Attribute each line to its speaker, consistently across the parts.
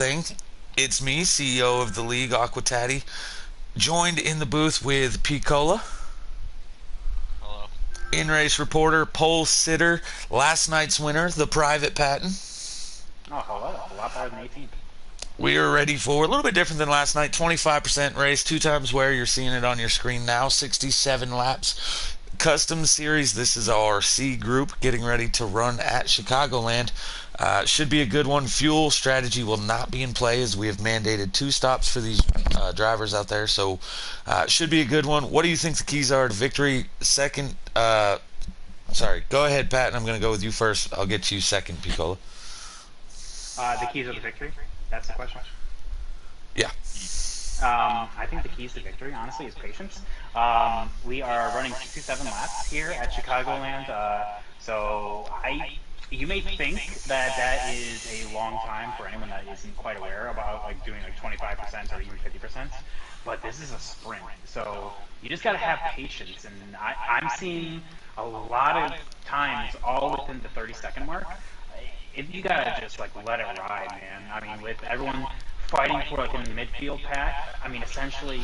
Speaker 1: thing. It's me, CEO of the league, Aquatati, joined in the booth with Picola,
Speaker 2: Hello.
Speaker 1: in-race reporter, pole sitter, last night's winner, the Private Patton.
Speaker 3: Oh, hello. A lot better than 18th.
Speaker 1: We are ready for a little bit different than last night. 25% race, two times where you're seeing it on your screen now. 67 laps. Custom series. This is our C group getting ready to run at Chicagoland. Should be a good one. Fuel strategy will not be in play as we have mandated two stops for these drivers out there. So should be a good one. What do you think the keys are to victory? Second, sorry, go ahead, Pat, and I'm going to go with you first. I'll get you second, Piccola.
Speaker 3: The keys of the victory? That's the question.
Speaker 1: Yeah.
Speaker 3: I think the keys to victory, honestly, is patience. We are running 67 laps here at Chicagoland. You may think that that is a long time for anyone that isn't quite aware about like doing like 25% or even 50%. But this is a sprint, so you just got to have patience. And I'm seeing a lot of times all within the 30-second mark. If you gotta just like let it ride, man. I mean, with everyone fighting for like in the midfield pack, I mean, essentially,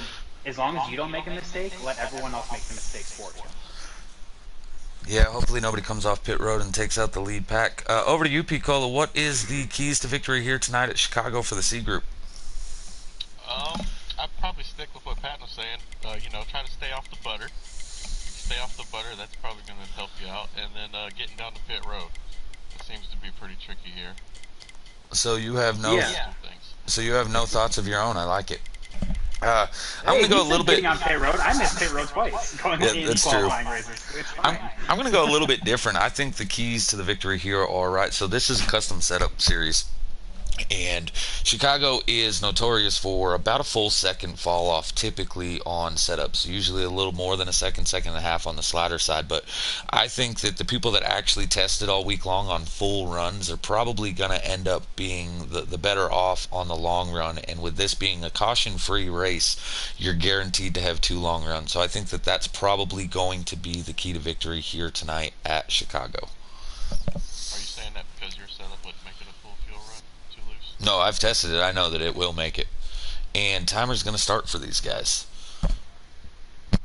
Speaker 3: as long as you don't make a mistake, let everyone else make the mistakes for you.
Speaker 1: Yeah, hopefully nobody comes off pit road and takes out the lead pack. Over to you, Picola. What is the keys to victory here tonight at Chicago for the C group?
Speaker 2: I'd probably stick with what Pat was saying. Try to stay off the butter. Stay off the butter. That's probably going to help you out. And then getting down the pit road. It seems to be pretty tricky here.
Speaker 1: So you have no,
Speaker 3: Yeah.
Speaker 1: so you have no thoughts of your own. I like it. Uh, I'm
Speaker 3: Hey,
Speaker 1: going to
Speaker 3: you
Speaker 1: go a little
Speaker 3: said
Speaker 1: bit.
Speaker 3: getting on pit road. I missed pit road twice going
Speaker 1: Yeah,
Speaker 3: in
Speaker 1: that's true.
Speaker 3: qualifying races. It's
Speaker 1: I'm
Speaker 3: fine.
Speaker 1: I'm going to go a little bit different. I think the keys to the victory here are right. So this is a custom setup series. And Chicago is notorious for about a full second fall off typically on setups, usually a little more than a second, second and a half on the slider side. But I think that the people that actually tested all week long on full runs are probably going to end up being the better off on the long run. And with this being a caution free race, you're guaranteed to have two long runs. So I think that that's probably going to be the key to victory here tonight at Chicago.
Speaker 2: Are you saying that because your setup wouldn't make it a full fuel run? Too loose?
Speaker 1: No, I've tested it. I know that it will make it. And timer's going to start for these guys.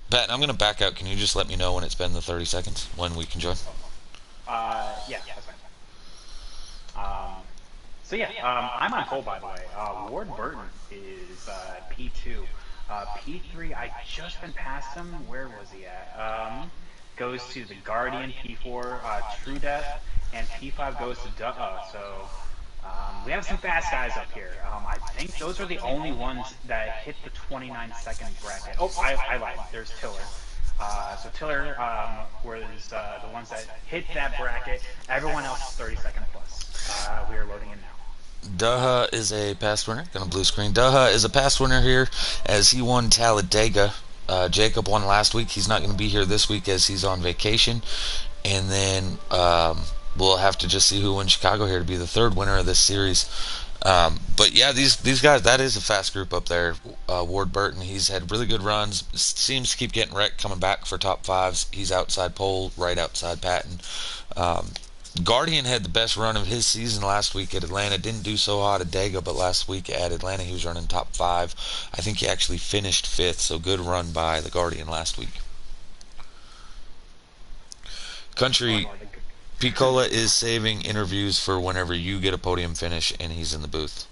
Speaker 1: Pat, I'm going to back out. Can you just let me know when it's been the 30 seconds when we can join?
Speaker 3: Yeah, that's fine. I'm on pole by the way. Ward Burton is P2. P3, I just been past him. Where was he at? Goes to the Guardian. P4, True Death, and P5 goes to we have some fast guys up here. I think those are the only ones that hit the 29-second bracket. Oh, I lied. There's Tiller. Tiller was the ones that hit that bracket. Everyone else is 30-second plus. We are loading in now.
Speaker 1: Daha is a past winner. Gonna blue screen. Daha is a past winner here as he won Talladega. Jacob won last week. He's not going to be here this week as he's on vacation. And then we'll have to just see who wins Chicago here to be the third winner of this series. But yeah, these guys, that is a fast group up there. Ward Burton, he's had really good runs. Seems to keep getting wrecked coming back for top fives. He's outside pole, right outside Patton. Guardian had the best run of his season last week at Atlanta. Didn't do so hot at Dega, but last week at Atlanta he was running top five. I think he actually finished fifth, so good run by the Guardian last week. Country Piccola is saving interviews for whenever you get a podium finish and he's in the booth.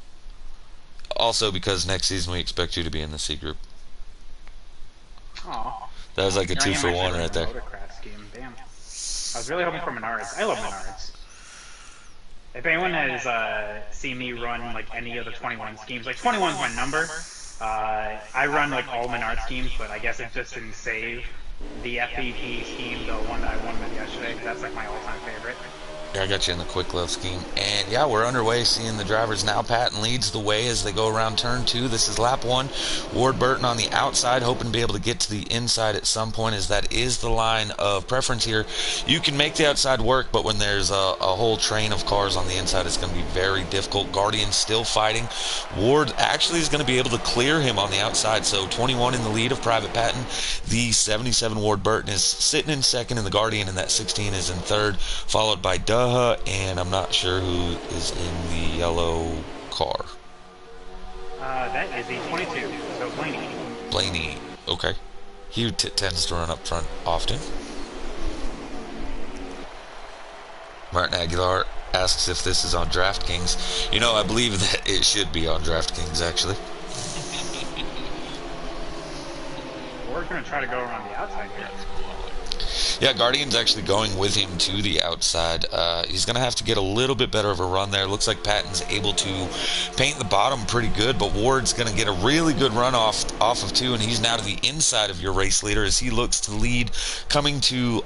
Speaker 1: Also, because next season we expect you to be in the C group.
Speaker 3: Oh,
Speaker 1: That was like a
Speaker 3: here I
Speaker 1: two
Speaker 3: am
Speaker 1: for
Speaker 3: actually
Speaker 1: one right
Speaker 3: running a
Speaker 1: there.
Speaker 3: Motorcraft scheme. Damn. I was really hoping for Menards. I love Menards. If anyone has seen me run like any of the 21 schemes, like 21 is my number. I run like all Menard schemes, but I guess it just didn't save the FPP scheme, the one that I won with yesterday, because that's like my all-time favorite.
Speaker 1: Yeah, I got you in the quick love scheme. And yeah, we're underway seeing the drivers now. Patton leads the way as they go around turn two. This is lap one. Ward Burton on the outside, hoping to be able to get to the inside at some point, as that is the line of preference here. You can make the outside work, but when there's a whole train of cars on the inside, it's going to be very difficult. Guardian still fighting. Ward actually is going to be able to clear him on the outside. So 21 in the lead of Private Patton. The 77 Ward Burton is sitting in second in the Guardian, and that 16 is in third, followed by Duh, and I'm not sure who is in the yellow car.
Speaker 3: That is a 22. So Blaney.
Speaker 1: Blaney. Okay. He tends to run up front often. Martin Aguilar asks if this is on DraftKings. You know, I believe that it should be on DraftKings, actually.
Speaker 3: We're going to try to go around the outside here.
Speaker 1: Yeah, Guardian's actually going with him to the outside. He's going to have to get a little bit better of a run there. Looks like Patton's able to paint the bottom pretty good, but Ward's going to get a really good run off of 2, and he's now to the inside of your race leader as he looks to lead, coming to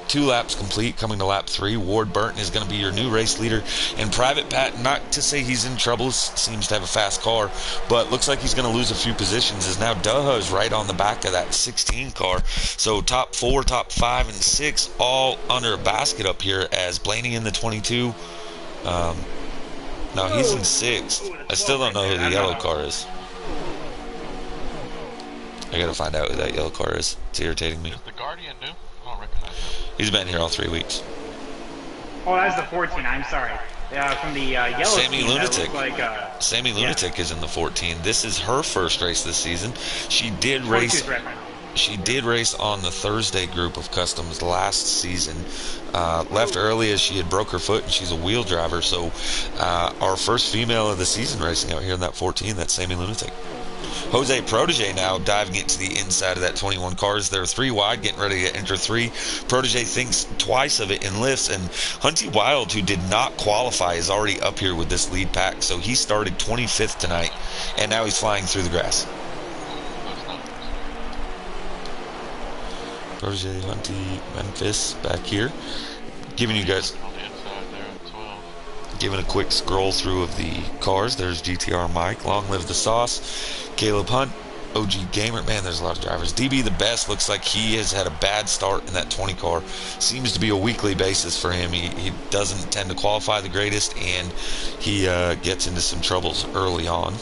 Speaker 1: 2 laps complete, coming to lap 3. Ward Burton is going to be your new race leader. And Private Pat, not to say he's in trouble, seems to have a fast car, but looks like he's going to lose a few positions as now Duha is right on the back of that 16 car. So top 4, top 5, and 6 all under a basket up here as Blaney in the 22. No, he's in 6th. I still don't know who the yellow car is. I got to find out who that yellow car is. It's irritating me.
Speaker 2: Is the Guardian new? I don't recognize him.
Speaker 1: He's been here all 3 weeks.
Speaker 3: Oh, that's the 14. I'm sorry. From the yellow
Speaker 1: Sammy
Speaker 3: team,
Speaker 1: Lunatic.
Speaker 3: like,
Speaker 1: Sammy Lunatic is in the 14. This is her first race this season. She did race. She did race on the Thursday group of customs last season. Left early as she had broke her foot, and she's a wheel driver. So our first female of the season racing out here in that 14. That's Sammy Lunatic. Jose Protege now diving into the inside of that 21 cars. They're 3 wide, getting ready to enter 3. Protege thinks twice of it and lifts. And Hunty Wild, who did not qualify, is already up here with this lead pack. So he started 25th tonight, and now he's flying through the grass. Protege, Hunty, Memphis back here. Giving you guys... Giving a quick scroll through of the cars. There's GTR Mike. Long live the sauce. Caleb Hunt. OG Gamer. Man, there's a lot of drivers. DB the Best looks like he has had a bad start in that 20 car. Seems to be a weekly basis for him. He doesn't tend to qualify the greatest, and he gets into some troubles early on.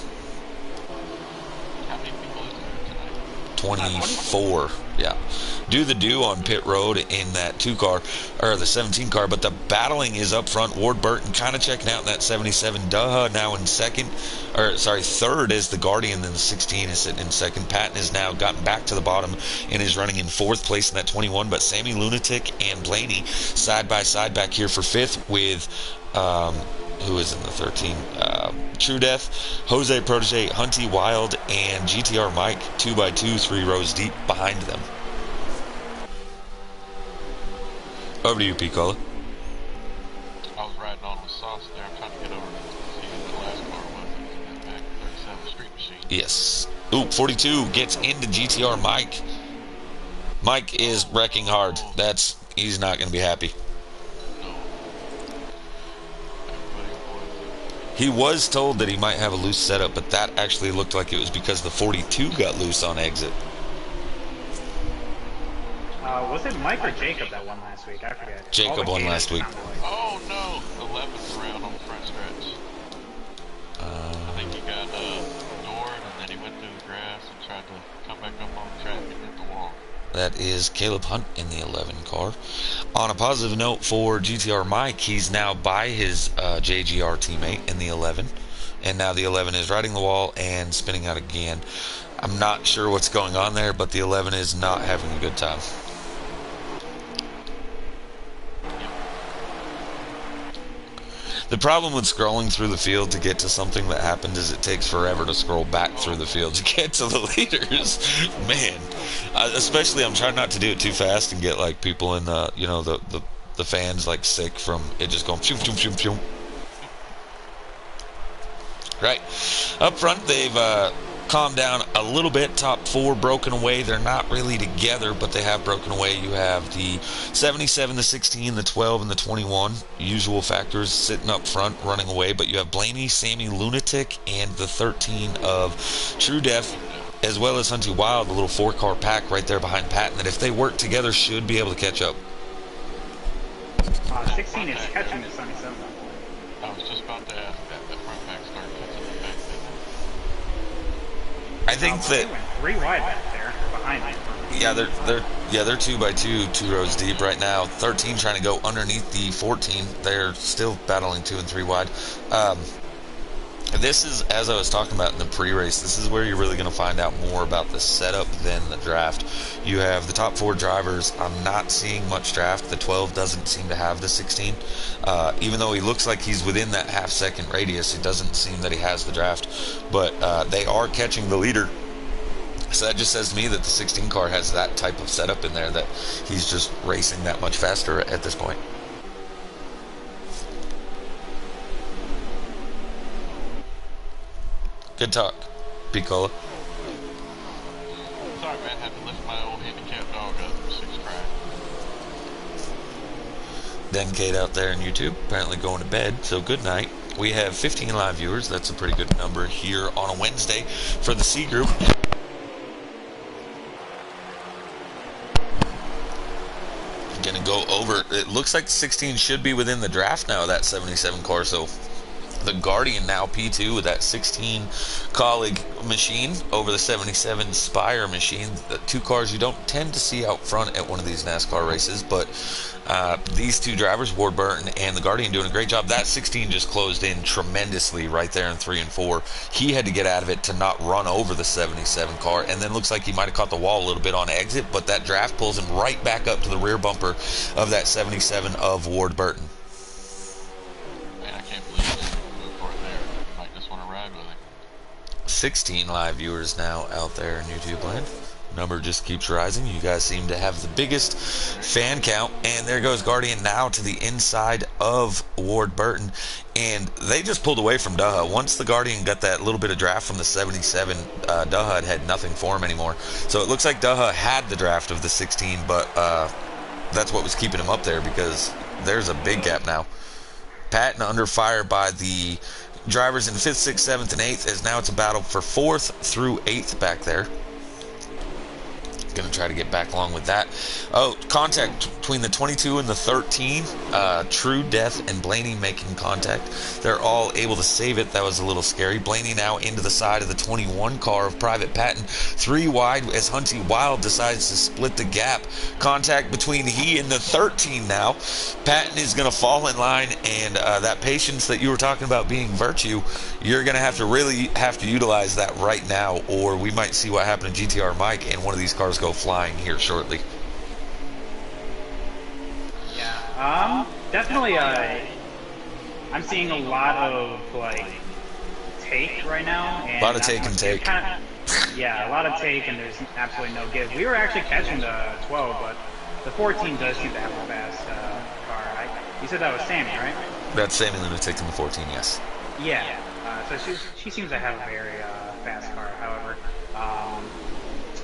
Speaker 2: How many people is there tonight?
Speaker 1: 24. Yeah. Do on pit road in that 2 car, or the 17 car, but the battling is up front. Ward Burton kind of checking out in that 77. Duha now in third is the Guardian, then the 16 is sitting in second. Patton has now gotten back to the bottom and is running in 4th place in that 21, but Sammy Lunatic and Blaney side by side back here for 5th with who is in the 13? True Death, Jose Protege, Hunty Wild, and GTR Mike 2x2, 3 rows deep behind them. Over to you, Picola.
Speaker 2: I was riding on with sauce there. I'm trying to get over to see who the last car was. It's in that back 37 Street Machine.
Speaker 1: Yes. Ooh, 42 gets into GTR Mike. Mike is wrecking hard. He's not going to be happy. He was told that he might have a loose setup, but that actually looked like it was because the 42 got loose on exit.
Speaker 3: Was it Mike or Jacob that won last week? I forget.
Speaker 1: Jacob won last week.
Speaker 2: Oh no! 11th round on the front stretch. I think he got doored, and then he went through the grass and tried to come back up on the track and hit the wall.
Speaker 1: That is Caleb Hunt in the 11 car. On a positive note for GTR Mike, he's now by his JGR teammate in the 11. And now the 11 is riding the wall and spinning out again. I'm not sure what's going on there, but the 11 is not having a good time. The problem with scrolling through the field to get to something that happened is it takes forever to scroll back through the field to get to the leaders. Man, especially I'm trying not to do it too fast and get like people in the fans like sick from it just going shoom shoom shoom shoom. Right up front, they've calmed down a little bit. Top 4 broken away. They're not really together, but they have broken away. You have the 77, the 16, the 12, and the 21. Usual factors sitting up front, running away. But you have Blaney, Sammy Lunatic, and the 13 of True Death, as well as Hunty Wild, the little 4-car pack right there behind Patton, that if they work together should be able to catch up.
Speaker 3: 16 is catching the 77.
Speaker 2: I was just about to ask that front pack started catching the back.
Speaker 1: I think that
Speaker 3: they went 3 wide back there behind me.
Speaker 1: Yeah, they're 2x2, 2 rows deep right now. 13 trying to go underneath the 14. They're still battling 2 and 3 wide. This is, as I was talking about in the pre-race, this is where you're really going to find out more about the setup than the draft. You have the top 4 drivers. I'm not seeing much draft. The 12 doesn't seem to have the 16. Even though he looks like he's within that half-second radius, it doesn't seem that he has the draft. But they are catching the leader. So that just says to me that the 16 car has that type of setup in there, that he's just racing that much faster at this point. Good talk, Picola.
Speaker 2: Sorry, man. Had to lift my old handicapped dog up. She's crying.
Speaker 1: Then Kate out there on YouTube, apparently going to bed, so good night. We have 15 live viewers. That's a pretty good number here on a Wednesday for the C group. Gonna go over. It looks like the 16 should be within the draft now, that 77 car, so the Guardian now P2 with that 16 colleague machine over the 77 Spire machine. The 2 cars you don't tend to see out front at one of these NASCAR races, but these 2 drivers, Ward Burton and the Guardian, doing a great job. That 16 just closed in tremendously right there in 3 and 4. He had to get out of it to not run over the 77 car, and then looks like he might have caught the wall a little bit on exit, but that draft pulls him right back up to the rear bumper of that 77 of Ward Burton. 16 live viewers now out there in YouTube land. Number just keeps rising. You guys seem to have the biggest fan count. And there goes Guardian now to the inside of Ward Burton. And they just pulled away from Daha. Once the Guardian got that little bit of draft from the 77, Daha had nothing for him anymore. So it looks like Daha had the draft of the 16, but that's what was keeping him up there, because there's a big gap now. Patton under fire by the drivers in 5th, 6th, 7th, and 8th, as now it's a battle for 4th through 8th back there. Going to try to get back along with that. Oh, contact between the 22 and the 13. True Death and Blaney making contact. They're all able to save it. That was a little scary. Blaney now into the side of the 21 car of Private Patton. 3 wide as Hunty Wild decides to split the gap. Contact between he and the 13 now. Patton is going to fall in line, and that patience that you were talking about being virtue, you're going to really have to utilize that right now, or we might see what happened to GTR Mike and one of these cars go flying here shortly.
Speaker 3: Yeah, definitely. I'm seeing a lot of take right now, and
Speaker 1: a lot of take and take.
Speaker 3: Yeah, a lot of take, and there's absolutely no give. We were actually catching the 12, but the 14 does seem to have a fast car. You said that was Sammy, right?
Speaker 1: That's Sammy Lunatic in the 14, yes.
Speaker 3: Yeah. So she seems to have a very fast car. However,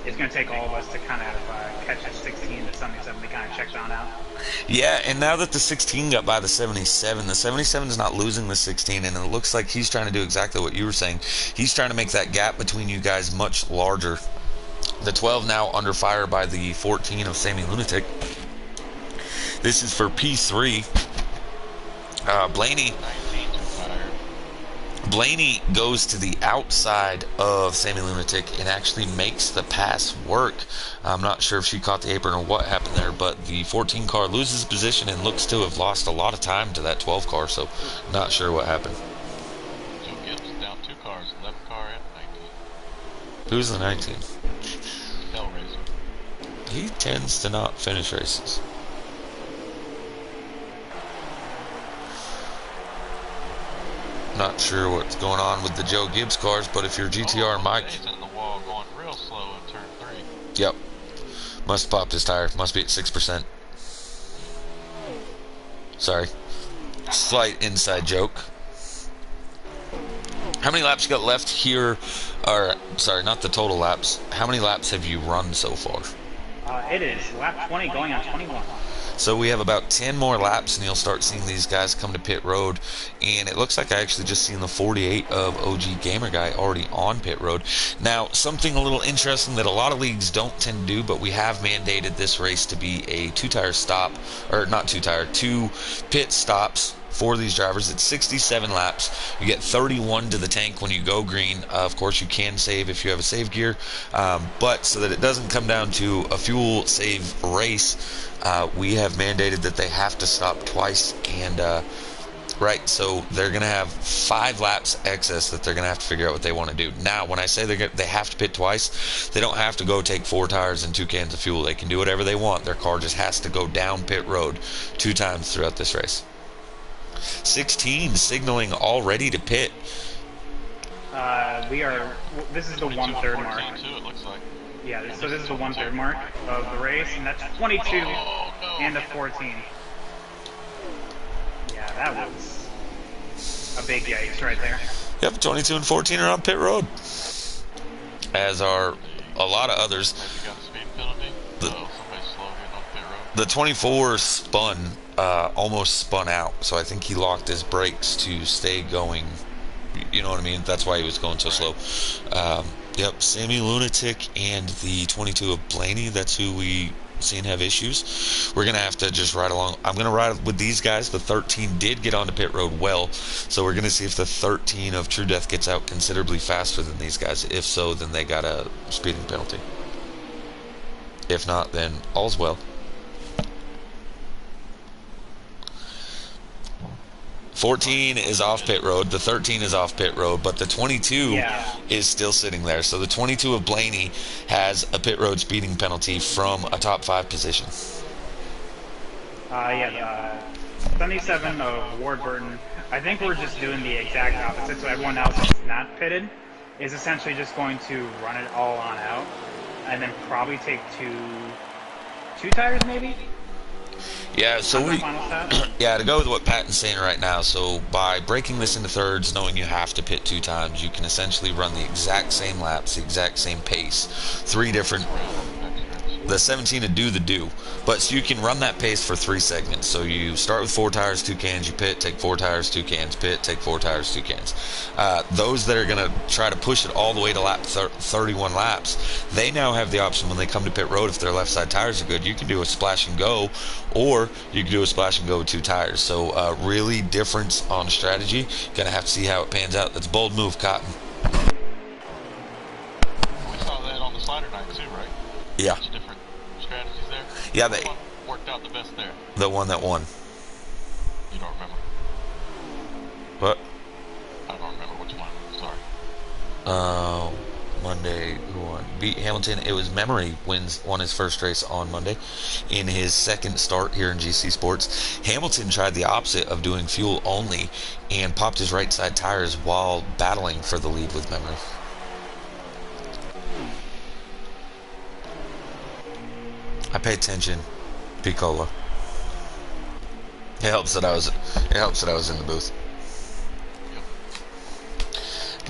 Speaker 3: it's going to take all of us to kind of catch the 16 to 77 to kind of check John out.
Speaker 1: Yeah, and now that the 16 got by the 77 is not losing the 16, and it looks like he's trying to do exactly what you were saying. He's trying to make that gap between you guys much larger. The 12 now under fire by the 14 of Sammy Lunatic. This is for P3. Blaney goes to the outside of Sammy Lunatic and actually makes the pass work. I'm not sure if she caught the apron or what happened there, but the 14 car loses position and looks to have lost a lot of time to that 12 car, so not sure what happened.
Speaker 2: Joe Gibbs down 2 cars, 11 car and 19.
Speaker 1: Who's the 19?
Speaker 2: Hellraiser.
Speaker 1: He tends to not finish races. Not sure what's going on with the Joe Gibbs cars, but if you're GTR Mike,
Speaker 2: he's in the wall going real slow in turn 3.
Speaker 1: Yep, must have popped his tire. Must be at 6%. Sorry, slight inside joke. How many laps you got left here? Or sorry, not the total laps. How many laps have you run so far?
Speaker 3: It is lap 20 going on 21.
Speaker 1: So we have about 10 more laps, and you'll start seeing these guys come to pit road. And it looks like I actually just seen the 48 of OG Gamer Guy already on pit road. Now, something a little interesting that a lot of leagues don't tend to do, but we have mandated this race to be a 2-tire stop, or not 2-tire, 2 pit stops for these drivers. It's 67 laps. You get 31 to the tank when you go green. Of course, you can save if you have a save gear, but so that it doesn't come down to a fuel save race, we have mandated that they have to stop twice, and Right, so they're going to have 5 laps excess that they're going to have to figure out what they want to do. Now, when I say they have to pit twice, they don't have to go take 4 tires and 2 cans of fuel. They can do whatever they want. Their car just has to go down pit road 2 times throughout this race. 16 signaling all ready to pit.
Speaker 3: We are. This is the 1/3 mark.
Speaker 2: Too, it looks like.
Speaker 3: Yeah, so this is the 1/3 mark of the race, and that's 22
Speaker 2: Oh, no.
Speaker 3: and a 14. Yeah, that was a big yikes right there.
Speaker 1: Yep, 22 and 14 are on pit road. As are a lot of others.
Speaker 2: Maybe got a speed penalty. Somebody's slow getting on pit road.
Speaker 1: The 24 almost spun out, so I think he locked his brakes to stay going. You know what I mean? That's why he was going so slow. Yep, Sammy Lunatic and the 22 of Blaney, that's who we seen have issues. We're going to have to just ride along. I'm going to ride with these guys. The 13 did get onto pit road well, so we're going to see if the 13 of True Death gets out considerably faster than these guys. If so, then they got a speeding penalty. If not, then all's well. 14 is off pit road, the 13 is off pit road, but the 22 is still sitting there. So the 22 of Blaney has a pit road speeding penalty from a top 5 position.
Speaker 3: 77 of Ward Burton. I think we're just doing the exact opposite. So everyone else that's not pitted is essentially just going to run it all on out, and then probably take two tires maybe.
Speaker 1: Yeah, so to go with what Patton's saying right now, so by breaking this into thirds, knowing you have to pit 2 times, you can essentially run the exact same laps, the exact same pace, 3 different, the 17 to do the do, but so you can run that pace for 3 segments. So you start with 4 tires, 2 cans, you pit, take 4 tires, 2 cans, pit, take 4 tires, 2 cans. Those that are going to try to push it all the way to lap 31 laps, they now have the option when they come to pit road, if their left side tires are good, you can do a splash and go, or you can do a splash and go with 2 tires. So really difference on strategy. Gonna have to see how it pans out. That's a bold move, Cotton.
Speaker 2: We saw that on the slider night too, right?
Speaker 1: Yeah.
Speaker 2: There's different strategies there.
Speaker 1: Yeah,
Speaker 2: Which one worked out the best there?
Speaker 1: The one that won.
Speaker 2: You don't remember?
Speaker 1: What?
Speaker 2: I don't remember which one. Sorry.
Speaker 1: Monday, who won? Beat Hamilton. It was Memory won his first race on Monday in his second start here in GC Sports. Hamilton tried the opposite of doing fuel only and popped his right side tires while battling for the lead with Memory. I pay attention, Piccolo. It helps that I was in the booth.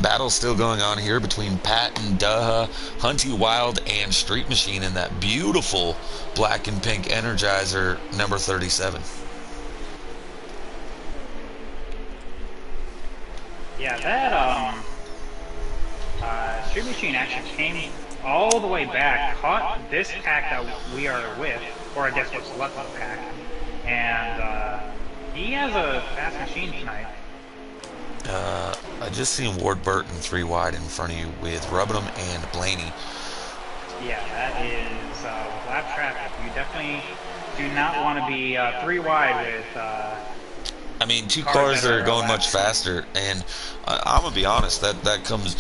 Speaker 1: Battle still going on here between Patton, Duha, Hunty Wild, and Street Machine in that beautiful black and pink Energizer number 37.
Speaker 3: Yeah, that Street Machine actually came all the way back, caught this pack that we are with, or I guess what's left of the pack, and he has a fast machine tonight.
Speaker 1: I just seen Ward Burton 3 wide in front of you with Rubbenham and Blaney.
Speaker 3: Yeah, that is lap traffic. You definitely do not want to be 3 wide with.
Speaker 1: I mean, 2 cars that are going much faster, and I'm gonna be honest, that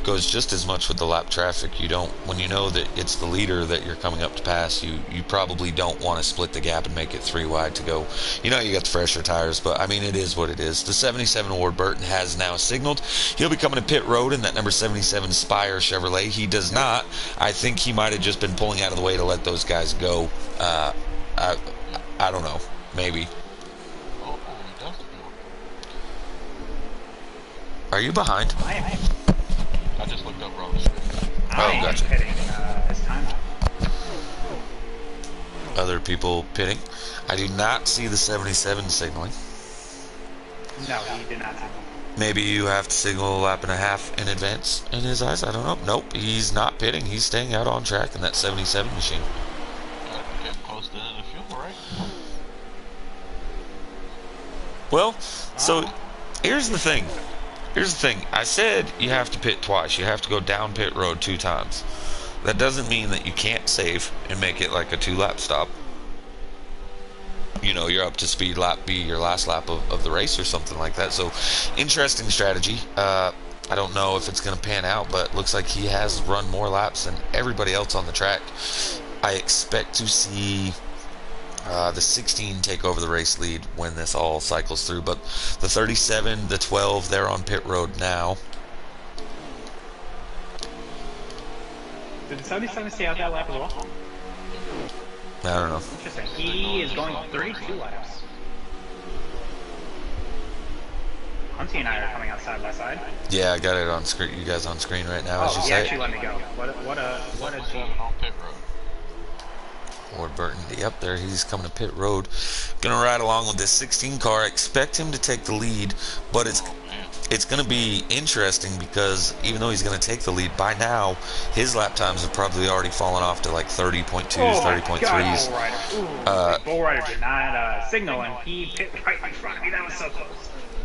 Speaker 1: goes just as much with the lap traffic. You don't, when you know that it's the leader that you're coming up to pass, you probably don't want to split the gap and make it 3 wide to go. You know, you got the fresher tires, but I mean, it is what it is. The 77 Ward Burton has now signaled he'll be coming to pit road in that number 77 Spire Chevrolet. He does not. I think he might have just been pulling out of the way to let those guys go. I don't know, maybe. Are you behind?
Speaker 3: I
Speaker 2: just looked over on the
Speaker 3: screen.
Speaker 1: Oh, gotcha.
Speaker 3: Pitting this time.
Speaker 1: Other people pitting. I do not see the 77 signaling.
Speaker 3: No, he did not signal.
Speaker 1: Maybe you have to signal a lap and a half in advance in his eyes. I don't know. Nope, he's not pitting. He's staying out on track in that 77 machine.
Speaker 2: Getting close to the fuel, right?
Speaker 1: Well, so here's the thing. I said you have to pit twice. You have to go down pit road 2 times. That doesn't mean that you can't save and make it like a 2-lap stop. you're up to speed, lap B, your last lap of the race or something like that. So interesting strategy. I don't know if it's going to pan out, but looks like he has run more laps than everybody else on the track. I expect to see the 16 take over the race lead when this all cycles through, but the 37, the 12, they're on pit road now.
Speaker 3: Did the 77 stay out that lap as well?
Speaker 1: I don't know.
Speaker 3: Interesting. He is going 32 laps. Hunty and I are coming out side by side.
Speaker 1: Yeah, I got it on screen. You guys on screen right now, as you
Speaker 3: he
Speaker 1: say.
Speaker 3: actually let me go. What a G.
Speaker 2: On pit road.
Speaker 1: Ward Burton, yep, there he's coming to pit road. Gonna ride along with this 16 car. I expect him to take the lead, but it's going to be interesting because even though he's going to take the lead, by now his lap times have probably already fallen off to like 30.2s, 30.3s.
Speaker 3: Bull Rider did not signal, and he pit right in front of me. That was so close.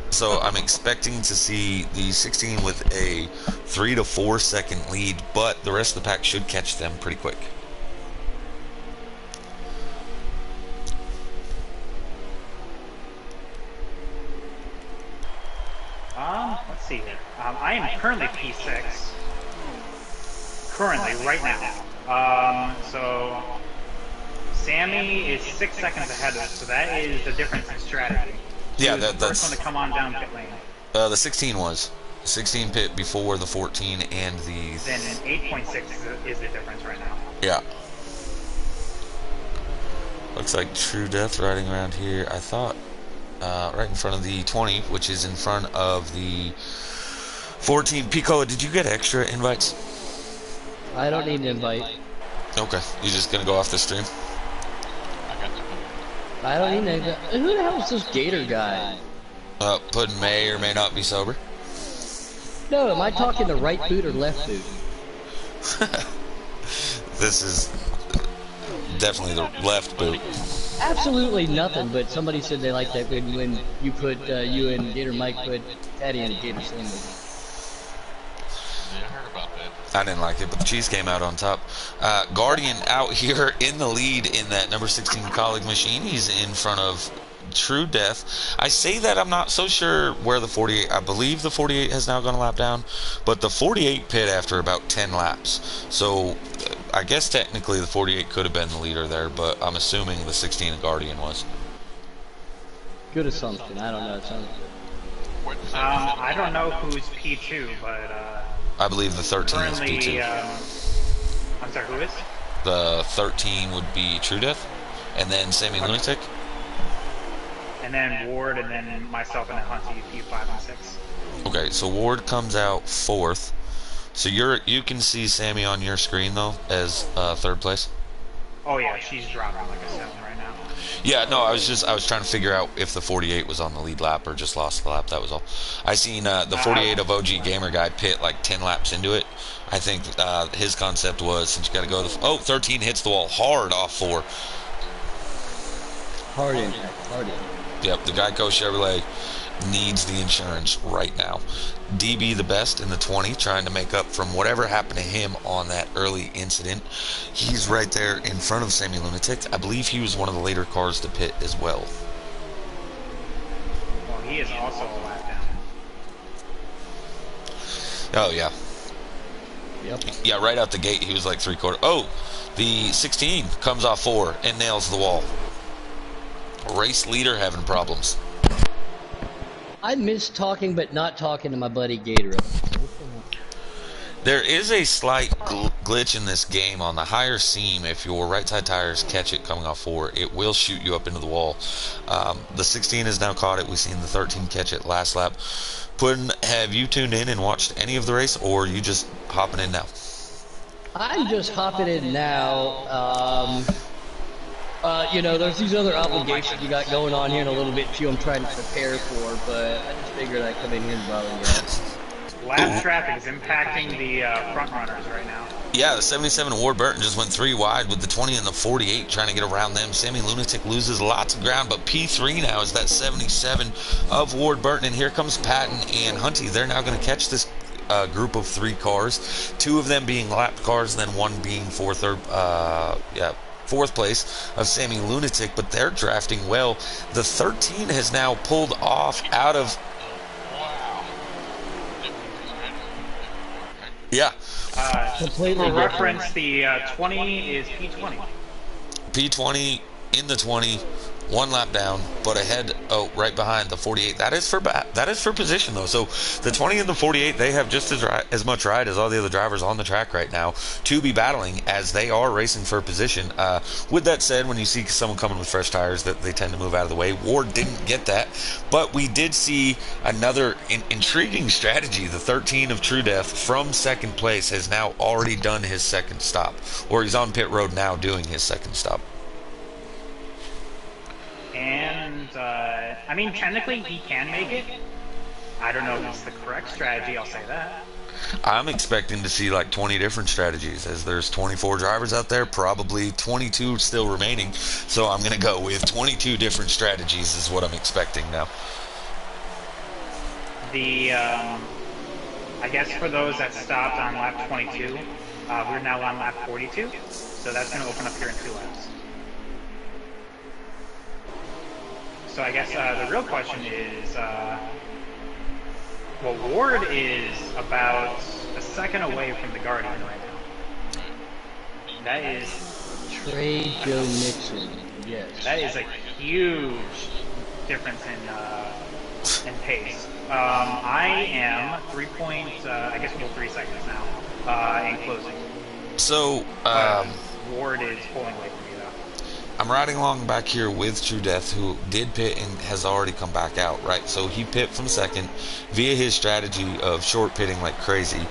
Speaker 1: So I'm expecting to see the 16 with a 3 to 4 second lead, but the rest of the pack should catch them pretty quick.
Speaker 3: Let's see here. I am currently P6. Currently, right now. So Sammy is 6 seconds ahead of us, so that is the difference in strategy.
Speaker 1: Yeah,
Speaker 3: that's the first
Speaker 1: that's
Speaker 3: one to come on down pit lane.
Speaker 1: the 16 was 16 pit before the 14 and the.
Speaker 3: Then 8.6 is the difference right now.
Speaker 1: Yeah. Looks like True Death riding around here. I thought right in front of the 20, which is in front of the 14. Pico, did you get extra invites?
Speaker 4: I don't need an invite.
Speaker 1: Okay, you just gonna go off the stream?
Speaker 4: I don't need an invite. Who the hell is this Gator guy?
Speaker 1: Puddin may or may not be sober.
Speaker 4: No, am I talking the right boot or left boot?
Speaker 1: This is definitely the left boot.
Speaker 4: Absolutely nothing, but somebody said they liked that when you put, you and Gator Mike put Patty in a Gator sandwich.
Speaker 2: Yeah, I heard about that.
Speaker 1: I didn't like it, but the cheese came out on top. Guardian out here in the lead in that number 16 colleague machine. He's in front of True Death. I say that I'm not so sure where the 48, I believe the 48 has now gone a lap down, but the 48 pit after about 10 laps. So I guess technically the 48 could have been the leader there, but I'm assuming the 16 Guardian was.
Speaker 4: Good assumption. I don't know. It sounds good.
Speaker 3: I don't know who's P2, but
Speaker 1: I believe the 13
Speaker 3: currently,
Speaker 1: is P2.
Speaker 3: I'm sorry, who is?
Speaker 1: The 13 would be True Death, and then Sammy Lunatic.
Speaker 3: And then Ward, and then myself, and then Hunty, P5 and 6.
Speaker 1: Okay, so Ward comes out 4th. So you can see Sammy on your screen though as 3rd place.
Speaker 3: Oh yeah, she's dropping like a 7 right now.
Speaker 1: Yeah, no, I was trying to figure out if the 48 was on the lead lap or just lost the lap. That was all. I seen the 48 of OG Gamer guy pit like 10 laps into it. I think his concept was since you got to go 13 hits the wall hard off 4.
Speaker 4: Hard impact. Hard impact.
Speaker 1: Yep, the Geico Chevrolet needs the insurance right now. DB the best in the 20, trying to make up from whatever happened to him on that early incident. He's right there in front of Sammy Lunatic. I believe he was one of the later cars to pit as well.
Speaker 3: Well, he is also a lap down.
Speaker 1: Oh, yeah.
Speaker 4: Yep.
Speaker 1: Yeah, right out the gate, he was like 3/4. Oh, the 16 comes off 4 and nails the wall. Race leader having problems.
Speaker 4: I miss talking, but not talking to my buddy Gator.
Speaker 1: There is a slight glitch in this game on the higher seam. If your right side tires catch it coming off 4, it will shoot you up into the wall. The 16 has now caught it. We've seen the 13 catch it last lap. Puddin, have you tuned in and watched any of the race, or are you just hopping in now?
Speaker 4: I'm just hopping in now. You know, there's these other obligations you got going on here in a little bit too. I'm trying to prepare for, but I just figured I'd come in here and bother you guys.
Speaker 3: Lap traffic is impacting the front runners right now.
Speaker 1: Yeah, the 77 Ward Burton just went 3 wide with the 20 and the 48 trying to get around them. Sammy Lunatic loses lots of ground, but P3 now is that 77 of Ward Burton, and here comes Patton and Hunty. They're now going to catch this group of 3 cars, 2 of them being lapped cars, then 1 being for fourth place of Sammy Lunatic, but they're drafting well. The 13 has now pulled off out of.
Speaker 2: Wow. Different strategy, right?
Speaker 1: Yeah.
Speaker 4: Completely
Speaker 3: For
Speaker 4: different.
Speaker 3: reference, the 20 is P20.
Speaker 1: P20 in the 20, one lap down, but ahead. Oh, right behind the 48. That is for position though. So the 20 and the 48, they have just as much ride as all the other drivers on the track right now to be battling as they are racing for position. With that said, when you see someone coming with fresh tires, that they tend to move out of the way. Ward didn't get that, but we did see another intriguing strategy. The 13 of True Death from second place has now already done his second stop, or he's on pit road now doing his second stop.
Speaker 3: And, I mean, technically he can make it. I don't know if it's the correct strategy, I'll say that.
Speaker 1: I'm expecting to see like 20 different strategies, as there's 24 drivers out there, probably 22 still remaining. So I'm going to go with 22 different strategies is what I'm expecting now.
Speaker 3: The, I guess for those that stopped on lap 22, we're now on lap 42. So that's going to open up here in 2 laps. So I guess the real question is, well, Ward is about a second away from the Guardian right now. That is
Speaker 4: Trade Joe Mixon. Yes.
Speaker 3: that is a huge difference in pace. I am 3 seconds now in closing.
Speaker 1: So
Speaker 3: Ward is pulling away from me though.
Speaker 1: I'm riding along back here with True Death, who did pit and has already come back out, right? So he pit from second via his strategy of short pitting like crazy.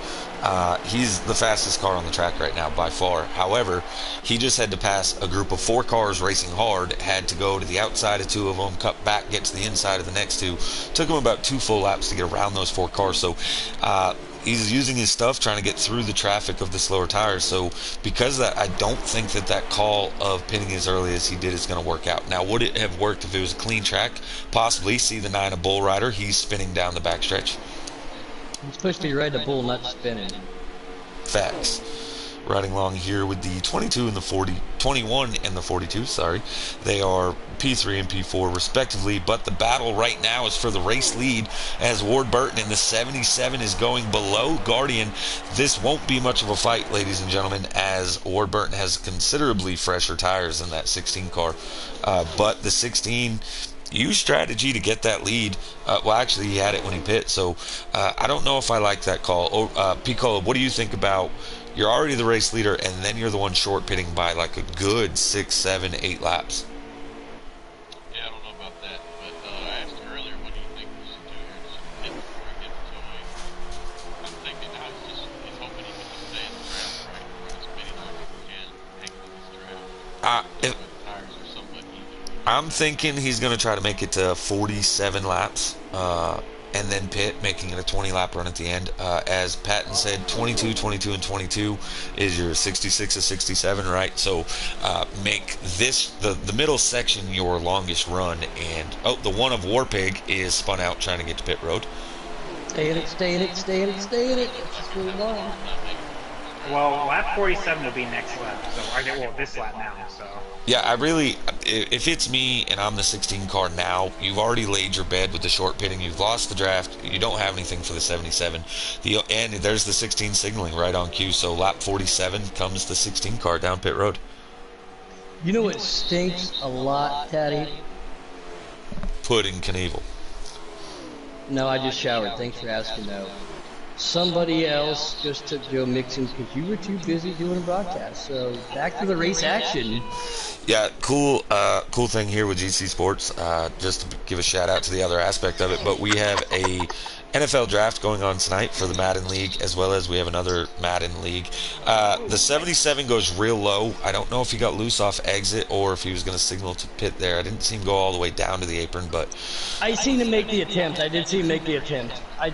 Speaker 1: He's the fastest car on the track right now by far. However, he just had to pass a group of 4 cars racing hard, had to go to the outside of 2 of them, cut back, get to the inside of the next 2. Took him about 2 full laps to get around those 4 cars. So he's using his stuff trying to get through the traffic of the slower tires. So because of that, I don't think that call of pitting as early as he did is going to work out. Now, would it have worked if it was a clean track? Possibly. See the 9 of Bull Rider. He's spinning down the backstretch.
Speaker 4: It's supposed to be riding the bull, not spinning.
Speaker 1: Facts. Riding along here with the 22 and the 21 and the 42, sorry. They are P3 and P4 respectively, but the battle right now is for the race lead as Ward Burton in the 77 is going below Guardian. This won't be much of a fight, ladies and gentlemen, as Ward Burton has considerably fresher tires than that 16 car. But the 16 used strategy to get that lead. Well, actually, he had it when he pit, so I don't know if I like that call. Piccolo, what do you think about, you're already the race leader, and then you're the one short pitting by like a good 6, 7, 8 laps?
Speaker 2: Yeah, I don't know about that, but I asked him earlier, what do you think we should do here? Should we hit before I get to away? I'm thinking now he's hoping he can just stay in the draft, right? For as many times as he can, hang in this draft.
Speaker 1: If,
Speaker 2: Tires are somewhat even.
Speaker 1: I'm thinking he's going to try to make it to 47 laps and then pit, making it a 20-lap run at the end. As Patton said, 22, 22, and 22 is your 66 to 67, right? So make this, the middle section, your longest run. And, the one of Warpig is spun out trying to get to pit road.
Speaker 4: Stay in it, stay in it, stay in it, stay in it. Let's just move on.
Speaker 3: Well, lap 47 will be next lap, so this lap now, so.
Speaker 1: Yeah, if it's me and I'm the 16 car now, you've already laid your bed with the short pitting. You've lost the draft. You don't have anything for the 77. And there's the 16 signaling right on cue. So lap 47 comes the 16 car down pit road.
Speaker 4: You know what stinks a lot, Taddy?
Speaker 1: Pudding Knievel.
Speaker 4: No, I just showered. Thanks for asking, though. Somebody else just took Joe Mixon because you were too busy doing a broadcast. So back to the race action.
Speaker 1: Yeah, cool thing here with GC Sports. Just to give a shout out to the other aspect of it, but we have a NFL draft going on tonight for the Madden League, as well as we have another Madden League. The 77 goes real low. I don't know if he got loose off exit or if he was going to signal to pit there. I didn't see him go all the way down to the apron, but
Speaker 4: I seen him make the attempt. I did see him make the attempt. I'm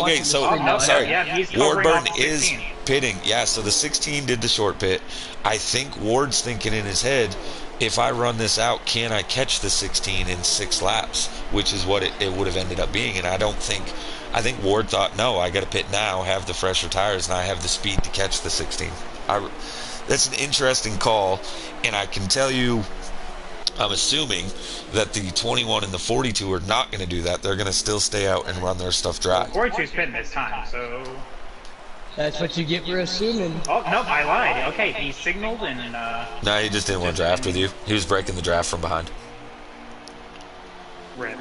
Speaker 1: okay, so sorry.
Speaker 3: He's
Speaker 1: Ward
Speaker 3: covering off
Speaker 1: Burton
Speaker 3: the
Speaker 1: is
Speaker 3: 16.
Speaker 1: pitting. Yeah, so the 16 did the short pit. I think Ward's thinking in his head, if I run this out, can I catch the 16 in 6 laps, which is what it would have ended up being. And I think Ward thought, no, I got to pit now, have the fresher tires, and I have the speed to catch the 16. That's an interesting call, and I can tell you, I'm assuming that the 21 and the 42 are not going to do that. They're going to still stay out and run their stuff
Speaker 3: Well,
Speaker 1: dry.
Speaker 3: 42's pitting this time, so...
Speaker 4: That's what you get for assuming.
Speaker 3: Oh, nope, I lied. Okay, he signaled and,
Speaker 1: No, he just didn't want to draft with you. He was breaking the draft from behind.
Speaker 3: Rip.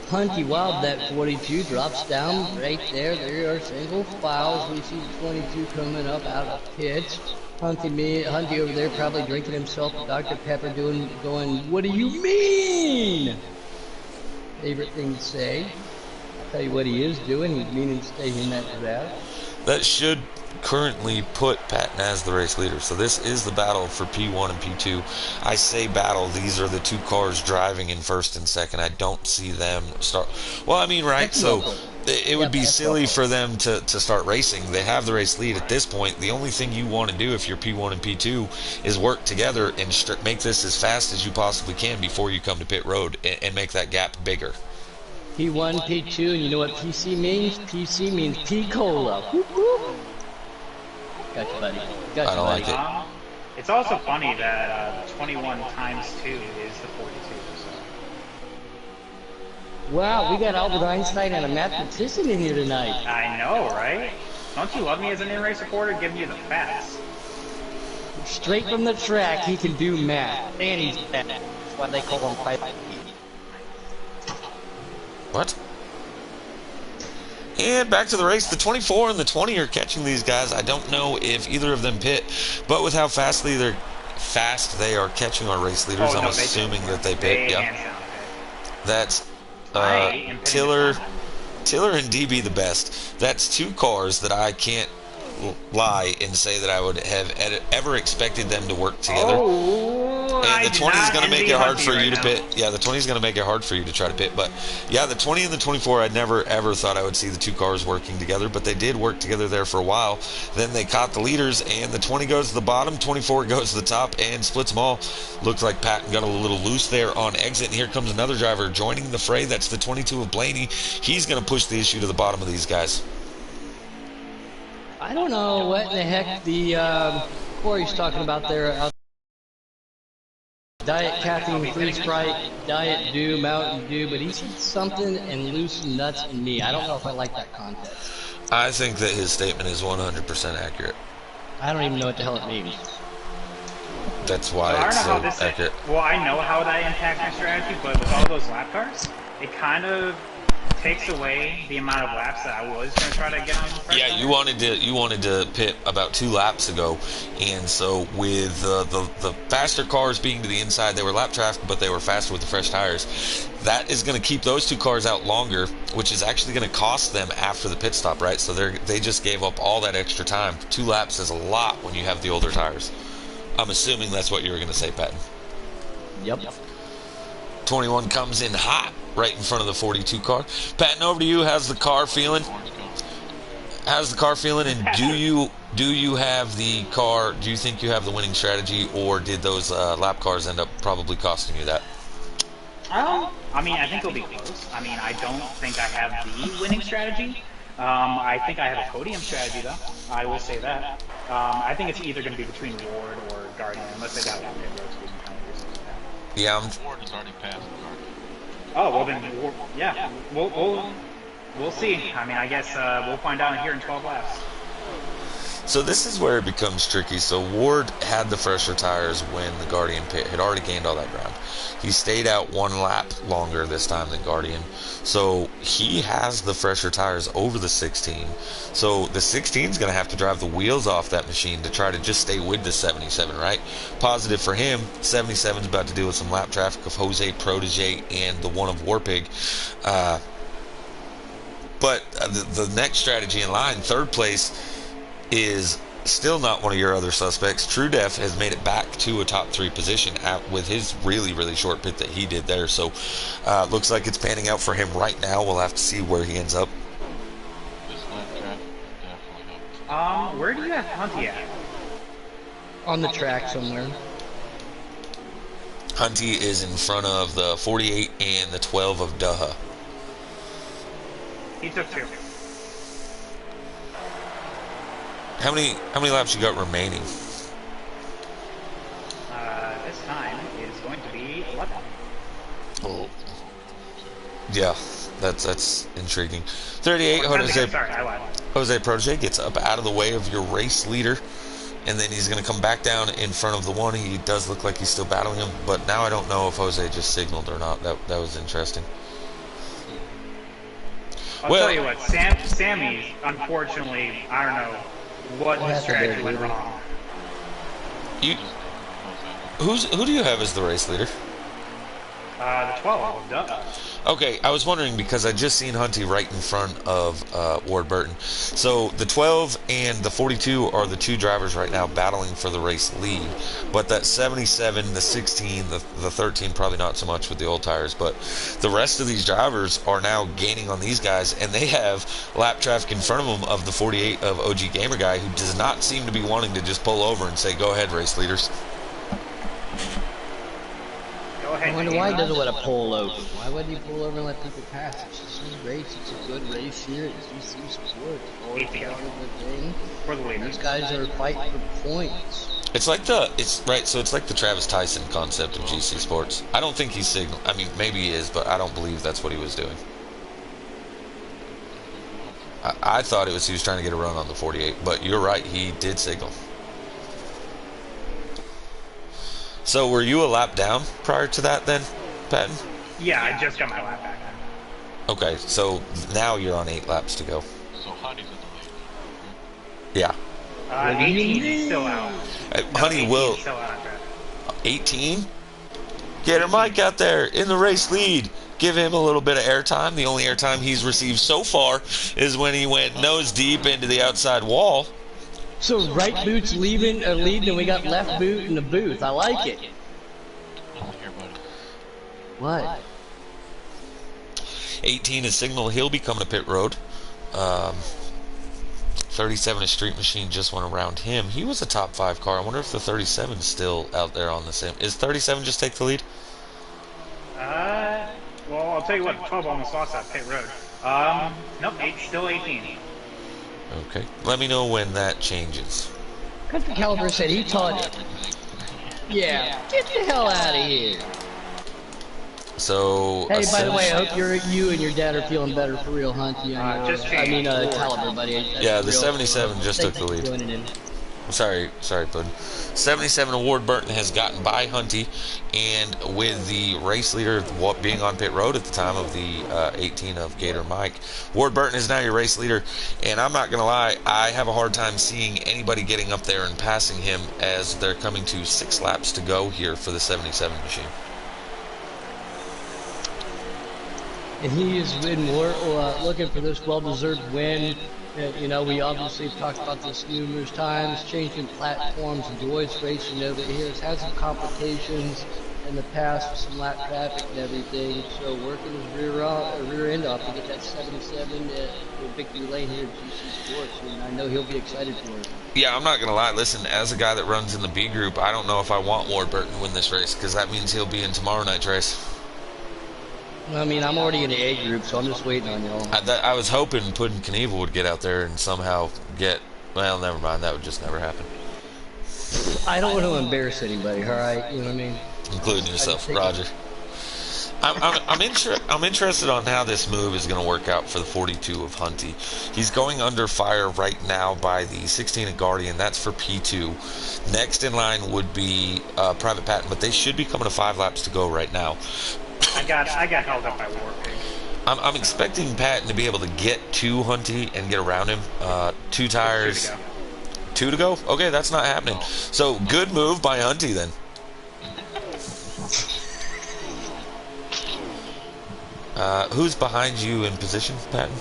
Speaker 4: Hunty Wild, that 42 drops down right there. There are single files. We see the 22 coming up out of pitch. Hunty over there probably drinking himself a Dr. Pepper going, what do you mean? Favorite thing to say. I'll tell you what he is doing. He's meaning to stay in that draft.
Speaker 1: That should currently put Patton as the race leader. So this is the battle for P1 and P2. I say battle. These are the two cars driving in first and second. I don't see them start. Well, I mean, right? So it would be silly for them to start racing. They have the race lead at this point. The only thing you want to do if you're P1 and P2 is work together and make this as fast as you possibly can before you come to pit road and make that gap bigger.
Speaker 4: P1, P2, and you know what PC means? PC means P-Cola. Whoop, whoop. Gotcha, buddy. Gotcha,
Speaker 1: I don't
Speaker 4: buddy.
Speaker 1: like it.
Speaker 3: It's also funny that 21 times 2 is the 42, so...
Speaker 4: Wow, we got Albert Einstein and a mathematician in here tonight.
Speaker 3: I know, right? Don't you love me as an in-race reporter? Giving you the facts.
Speaker 4: Straight from the track, he can do math. And he's fat. That's why they call him 5.
Speaker 1: What? And back to the race. The 24 and the 20 are catching these guys. I don't know if either of them pit, but with how fast they are catching our race leaders, I'm assuming that they pit. Yeah. That's Tiller and DB the best. That's two cars that I can't lie and say that I would have ever expected them to work together. And the 20 is going to make it hard for you to pit. Yeah, the 20 is going to make it hard for you to try to pit. But yeah, the 20 and the 24, I never ever thought I would see the two cars working together, but they did work together there for a while. Then they caught the leaders, and the 20 goes to the bottom, 24 goes to the top, and splits them all. Looks like Patton got a little loose there on exit, and here comes another driver joining the fray. That's the 22 of Blaney. He's going to push the issue to the bottom of these guys.
Speaker 4: I don't know what in the heck the Corey's talking about there. Diet caffeine, free Sprite, Diet Dew, Mountain Dew, but he said something and loose nuts in me. I don't know if I like that context.
Speaker 1: I think that his statement is 100% accurate.
Speaker 4: I don't even know what the hell it means.
Speaker 1: That's why it's so accurate.
Speaker 3: Well, I know how that impacts my strategy, but with all those lap cars, it kind of takes away the amount of laps that I was going to try to get on the first
Speaker 1: Yeah, you wanted to pit about 2 laps ago, and so with the faster cars being to the inside, they were lap traffic, but they were faster with the fresh tires. That is going to keep those 2 cars out longer, which is actually going to cost them after the pit stop, right? So they just gave up all that extra time. 2 laps is a lot when you have the older tires. I'm assuming that's what you were going to say, Patton.
Speaker 4: Yep.
Speaker 1: 21 comes in hot right in front of the 42 car. Patton, over to you. How's the car feeling? How's the car feeling? And do you have the car? Do you think you have the winning strategy, or did those lap cars end up probably costing you that?
Speaker 3: I mean, I think it'll be close. I mean, I don't think I have the winning strategy. I think I have a podium strategy, though. I will say that. I think it's either going to be between Ward or Guardian, unless they got one pit road speed and penalties or something like that.
Speaker 1: Yeah.
Speaker 2: Ward has already passed Guardian.
Speaker 3: Oh, well then, yeah, we'll see. I mean, I guess we'll find out here in 12 laps.
Speaker 1: So this is where it becomes tricky. So Ward had the fresher tires when the Guardian pit had already gained all that ground. He stayed out 1 lap longer this time than Guardian. So he has the fresher tires over the 16. So the 16 is going to have to drive the wheels off that machine to try to just stay with the 77, right? Positive for him, 77 is about to deal with some lap traffic of Jose Protege and the one of Warpig. But the next strategy in line, 3rd place, is still not one of your other suspects. True Def has made it back to a top 3 position with his really, really short pit that he did there. So looks like it's panning out for him right now. We'll have to see where he ends up.
Speaker 2: This lap traffic definitely helped.
Speaker 3: Where do you have Hunty at?
Speaker 4: On the track somewhere.
Speaker 1: Hunty is in front of the 48 and the 12 of Duha.
Speaker 3: He took 2.
Speaker 1: How many laps you got remaining?
Speaker 3: This time is going to be 11.
Speaker 1: Oh, yeah, that's intriguing. 38.
Speaker 3: Oh, 10 again. Sorry, I lied.
Speaker 1: Jose Protege gets up out of the way of your race leader, and then he's going to come back down in front of the one. He does look like he's still battling him, but now I don't know if Jose just signaled or not. That was interesting.
Speaker 3: I'll tell you what, Sammy, unfortunately, I don't know what his strategy went wrong.
Speaker 1: Who do you have as the race leader?
Speaker 3: The 12, duh.
Speaker 1: Okay, I was wondering because I just seen Hunty right in front of Ward Burton. So the 12 and the 42 are the two drivers right now battling for the race lead. But that 77, the 16, the 13, probably not so much with the old tires. But the rest of these drivers are now gaining on these guys, and they have lap traffic in front of them of the 48 of OG Gamer Guy, who does not seem to be wanting to just pull over and say, "Go ahead, race leaders."
Speaker 4: I wonder why he doesn't want to pull over. Why wouldn't he pull over and let people pass? It's just his race. It's a good race here. It's GC Sports. Always part of the thing.
Speaker 3: For the leaders.
Speaker 4: These guys are fighting for points.
Speaker 1: It's like the Travis Tyson concept of GC Sports. I don't think he's signal. I mean, maybe he is, but I don't believe that's what he was doing. I thought he was trying to get a run on the 48, but you're right, he did signal. So were you a lap down prior to that then, Patton?
Speaker 3: Yeah, I just got my lap back.
Speaker 1: Okay, so now you're on 8 laps to go.
Speaker 2: So Honey's at the lead.
Speaker 1: Yeah.
Speaker 3: 18 is still out.
Speaker 1: Honey will.
Speaker 3: Still out.
Speaker 1: 18? Get her mic out there in the race lead. Give him a little bit of airtime. The only airtime he's received so far is when he went nose deep into the outside wall.
Speaker 4: So right boot's leading, and we got left boot in the booth. I like it. What?
Speaker 1: 18 is signal he'll be coming to pit road. 37 is Street Machine, just went around him. He was a top 5 car. I wonder if the 37 is still out there on the same. Is 37 just take the lead?
Speaker 3: Well, I'll tell you what, 12 almost lost that pit road. Nope, still 18.
Speaker 1: Okay. Let me know when that changes.
Speaker 4: Country Caliber said he taught it. Yeah, get the hell out of here.
Speaker 1: So.
Speaker 4: Hey, by the way, I hope you and your dad are feeling better for real, Hunty. Caliber, buddy.
Speaker 1: Yeah, the 77 just took the lead. Sorry, Puddin. 77 Award Burton has gotten by Hunty, and with the race leader being on pit road at the time of the 18 of Gator Mike, Ward Burton is now your race leader, and I'm not going to lie, I have a hard time seeing anybody getting up there and passing him as they're coming to 6 laps to go here for the 77 machine.
Speaker 4: And he has been looking for this well-deserved win. You know, we obviously have talked about this numerous times, changing platforms, enjoys racing over here. Has had some complications in the past with some lap traffic and everything. So working his rear end off to get that 77 victory lane here at GC Sports. And I know he'll be excited for it.
Speaker 1: Yeah, I'm not going to lie. Listen, as a guy that runs in the B group, I don't know if I want Ward Burton to win this race, because that means he'll be in tomorrow night's race.
Speaker 4: I mean, I'm already in the A group, so I'm just waiting on y'all.
Speaker 1: I was hoping Puddin' Knievel would get out there and somehow get... Well, never mind. That would just never happen.
Speaker 4: I don't want to embarrass anybody, all right? You know what I mean?
Speaker 1: Including yourself, Roger. I'm interested on how this move is going to work out for the 42 of Hunty. He's going under fire right now by the 16 of Guardian. That's for P2. Next in line would be Private Patton, but they should be coming to 5 laps to go right now.
Speaker 3: I got held up by War Pig.
Speaker 1: I'm expecting Patton to be able to get to Hunty and get around him. 2 tires. 2 to go? Okay, that's not happening. So, good move by Hunty then. Who's behind you in position, Patton?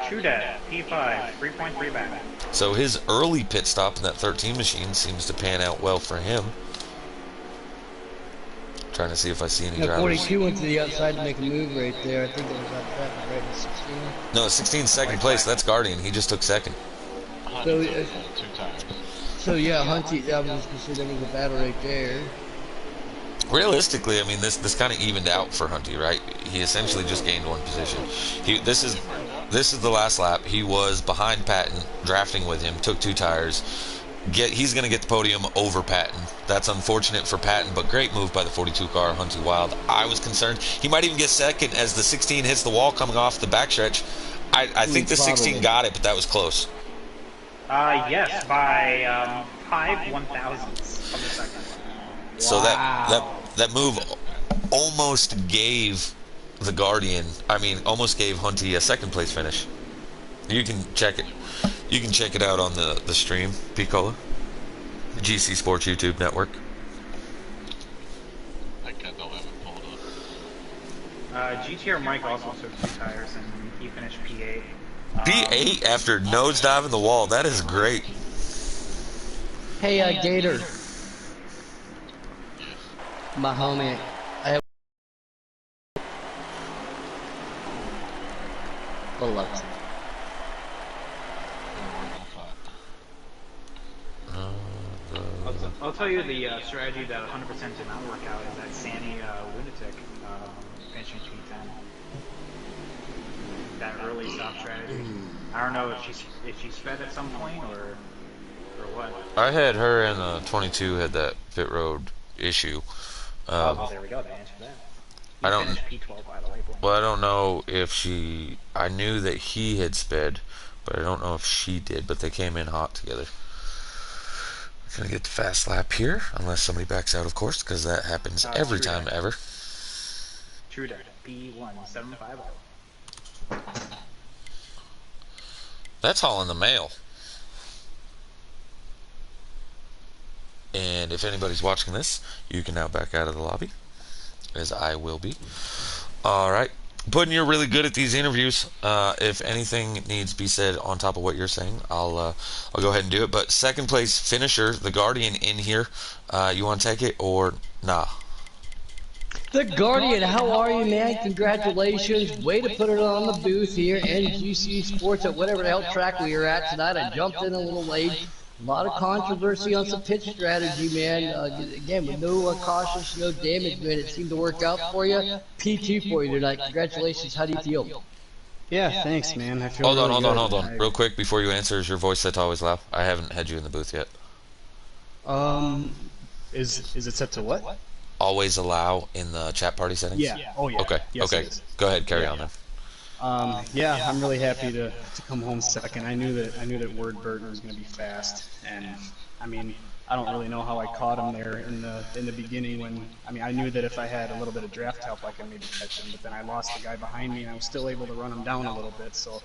Speaker 3: True Dead, P5, 3.3 back.
Speaker 1: So his early pit stop in that 13 machine seems to pan out well for him. Trying to see if I see any drivers.
Speaker 4: 42 went to the outside to make a move right there. I think that was out traffic right in 16.
Speaker 1: No, 16 second place. That's Guardian. He just took second.
Speaker 4: So, so yeah, Hunty, I was considering the battle right there.
Speaker 1: Realistically, I mean, this kind of evened out for Hunty, right? He essentially just gained 1 position. This is the last lap. He was behind Patton, drafting with him, took 2 tires. He's going to get the podium over Patton. That's unfortunate for Patton, but great move by the 42 car, Hunty Wild. I was concerned he might even get second as the 16 hits the wall coming off the backstretch. I think the 16 got it, but that was close.
Speaker 3: Yes, by 5/1000ths of a second.
Speaker 1: So that move almost gave the Guardian, almost gave Hunty a second place finish. You can check it. You can check it out on the stream, Picola. GC Sports YouTube network.
Speaker 2: I don't have it pulled up.
Speaker 3: GTR Mike also took 2 tires and he finished P8.
Speaker 1: P8 after nosediving the wall. That is great.
Speaker 4: Hey, Gator. My homie. I have a love.
Speaker 3: I'll tell you the strategy that 100% did not work out is that Sandy Lunatic finishing P10. That early stop strategy. I don't know if she sped at some point or what.
Speaker 1: I had her in the 22 had that pit road issue.
Speaker 3: Well, there we go. They answered that.
Speaker 1: I don't.
Speaker 3: P12 by the way.
Speaker 1: Well, I don't know if she. I knew that he had sped, but I don't know if she did. But they came in hot together. Gonna get the fast lap here, unless somebody backs out, of course, because that happens every time ever.
Speaker 3: True that. P1750.
Speaker 1: That's all in the mail. And if anybody's watching this, you can now back out of the lobby, as I will be. All right. Puddin', you're really good at these interviews. If anything needs to be said on top of what you're saying, I'll go ahead and do it. But second place finisher, the Guardian in here. You want to take it or nah?
Speaker 4: The Guardian, how are you, man? Congratulations. Way to put it on the booth here in GC Sports at whatever the hell track we were at tonight. I jumped in a little late. A lot of controversy on some pitch strategy, man. Again, with no cautious, no damage, man. It seemed to work out for you. P2 for you tonight. Congratulations. How do you feel?
Speaker 5: Yeah, thanks, man. I feel
Speaker 1: Hold on. Real quick before you answer, is your voice set to always loud? I haven't had you in the booth yet.
Speaker 5: Is it set to what?
Speaker 1: Always allow in the chat party settings?
Speaker 5: Yeah. Oh, yeah.
Speaker 1: Okay.
Speaker 5: Yes,
Speaker 1: okay. Go ahead. Carry on then.
Speaker 5: Yeah, I'm really happy to come home second. I knew that Ward Burton was going to be fast, and I mean, I don't really know how I caught him there in the beginning when I knew that if I had a little bit of draft help I could maybe catch him, but then I lost the guy behind me and I was still able to run him down a little bit, so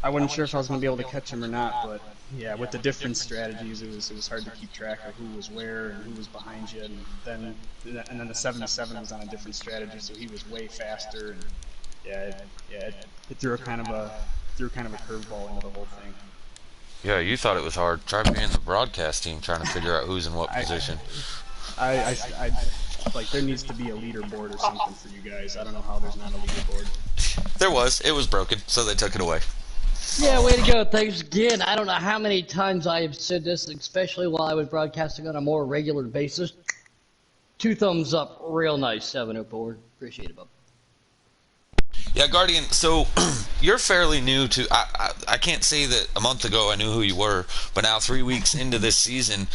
Speaker 5: I wasn't sure if I was going to be able to catch him or not. But yeah, with the different strategies, it was hard to keep track of who was where and who was behind you, and then the 7-7 was on a different strategy, so he was way faster. And it threw a kind of a curveball into the whole thing.
Speaker 1: Yeah, you thought it was hard. Try being the broadcast team trying to figure out who's in what position.
Speaker 5: I like there needs to be a leaderboard or something for you guys. I don't know how there's not a leaderboard.
Speaker 1: There was. It was broken, so they took it away.
Speaker 4: Yeah, way to go. Thanks again. I don't know how many times I have said this, especially while I was broadcasting on a more regular basis. 2 thumbs up. Real nice. 704. Appreciate it, bub.
Speaker 1: Yeah, Guardian, so you're fairly new to... I can't say that a month ago I knew who you were, but now 3 weeks into this season,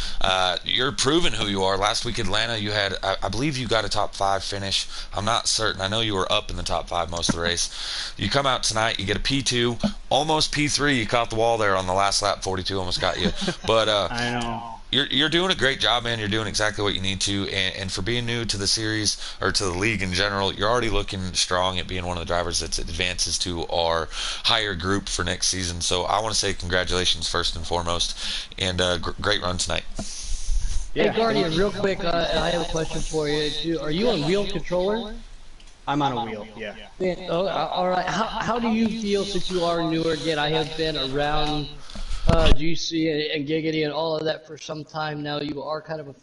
Speaker 1: you're proving who you are. Last week Atlanta, you had... I believe you got a top 5 finish. I'm not certain. I know you were up in the top 5 most of the race. You come out tonight, you get a P2, almost P3. You caught the wall there on the last lap. 42 almost got you. But
Speaker 5: I know.
Speaker 1: You're doing a great job, man. You're doing exactly what you need to, and for being new to the series or to the league in general, you're already looking strong at being one of the drivers that advances to our higher group for next season. So I want to say congratulations first and foremost, and great run tonight.
Speaker 4: Yeah. Hey Guardian, real quick, I have a question for you. Are you on wheel controller?
Speaker 5: I'm on a wheel. Yeah.
Speaker 4: Oh, all right. How do you feel since you are newer? Again, I have been around GC and Giggity and all of that for some time now. You are kind of a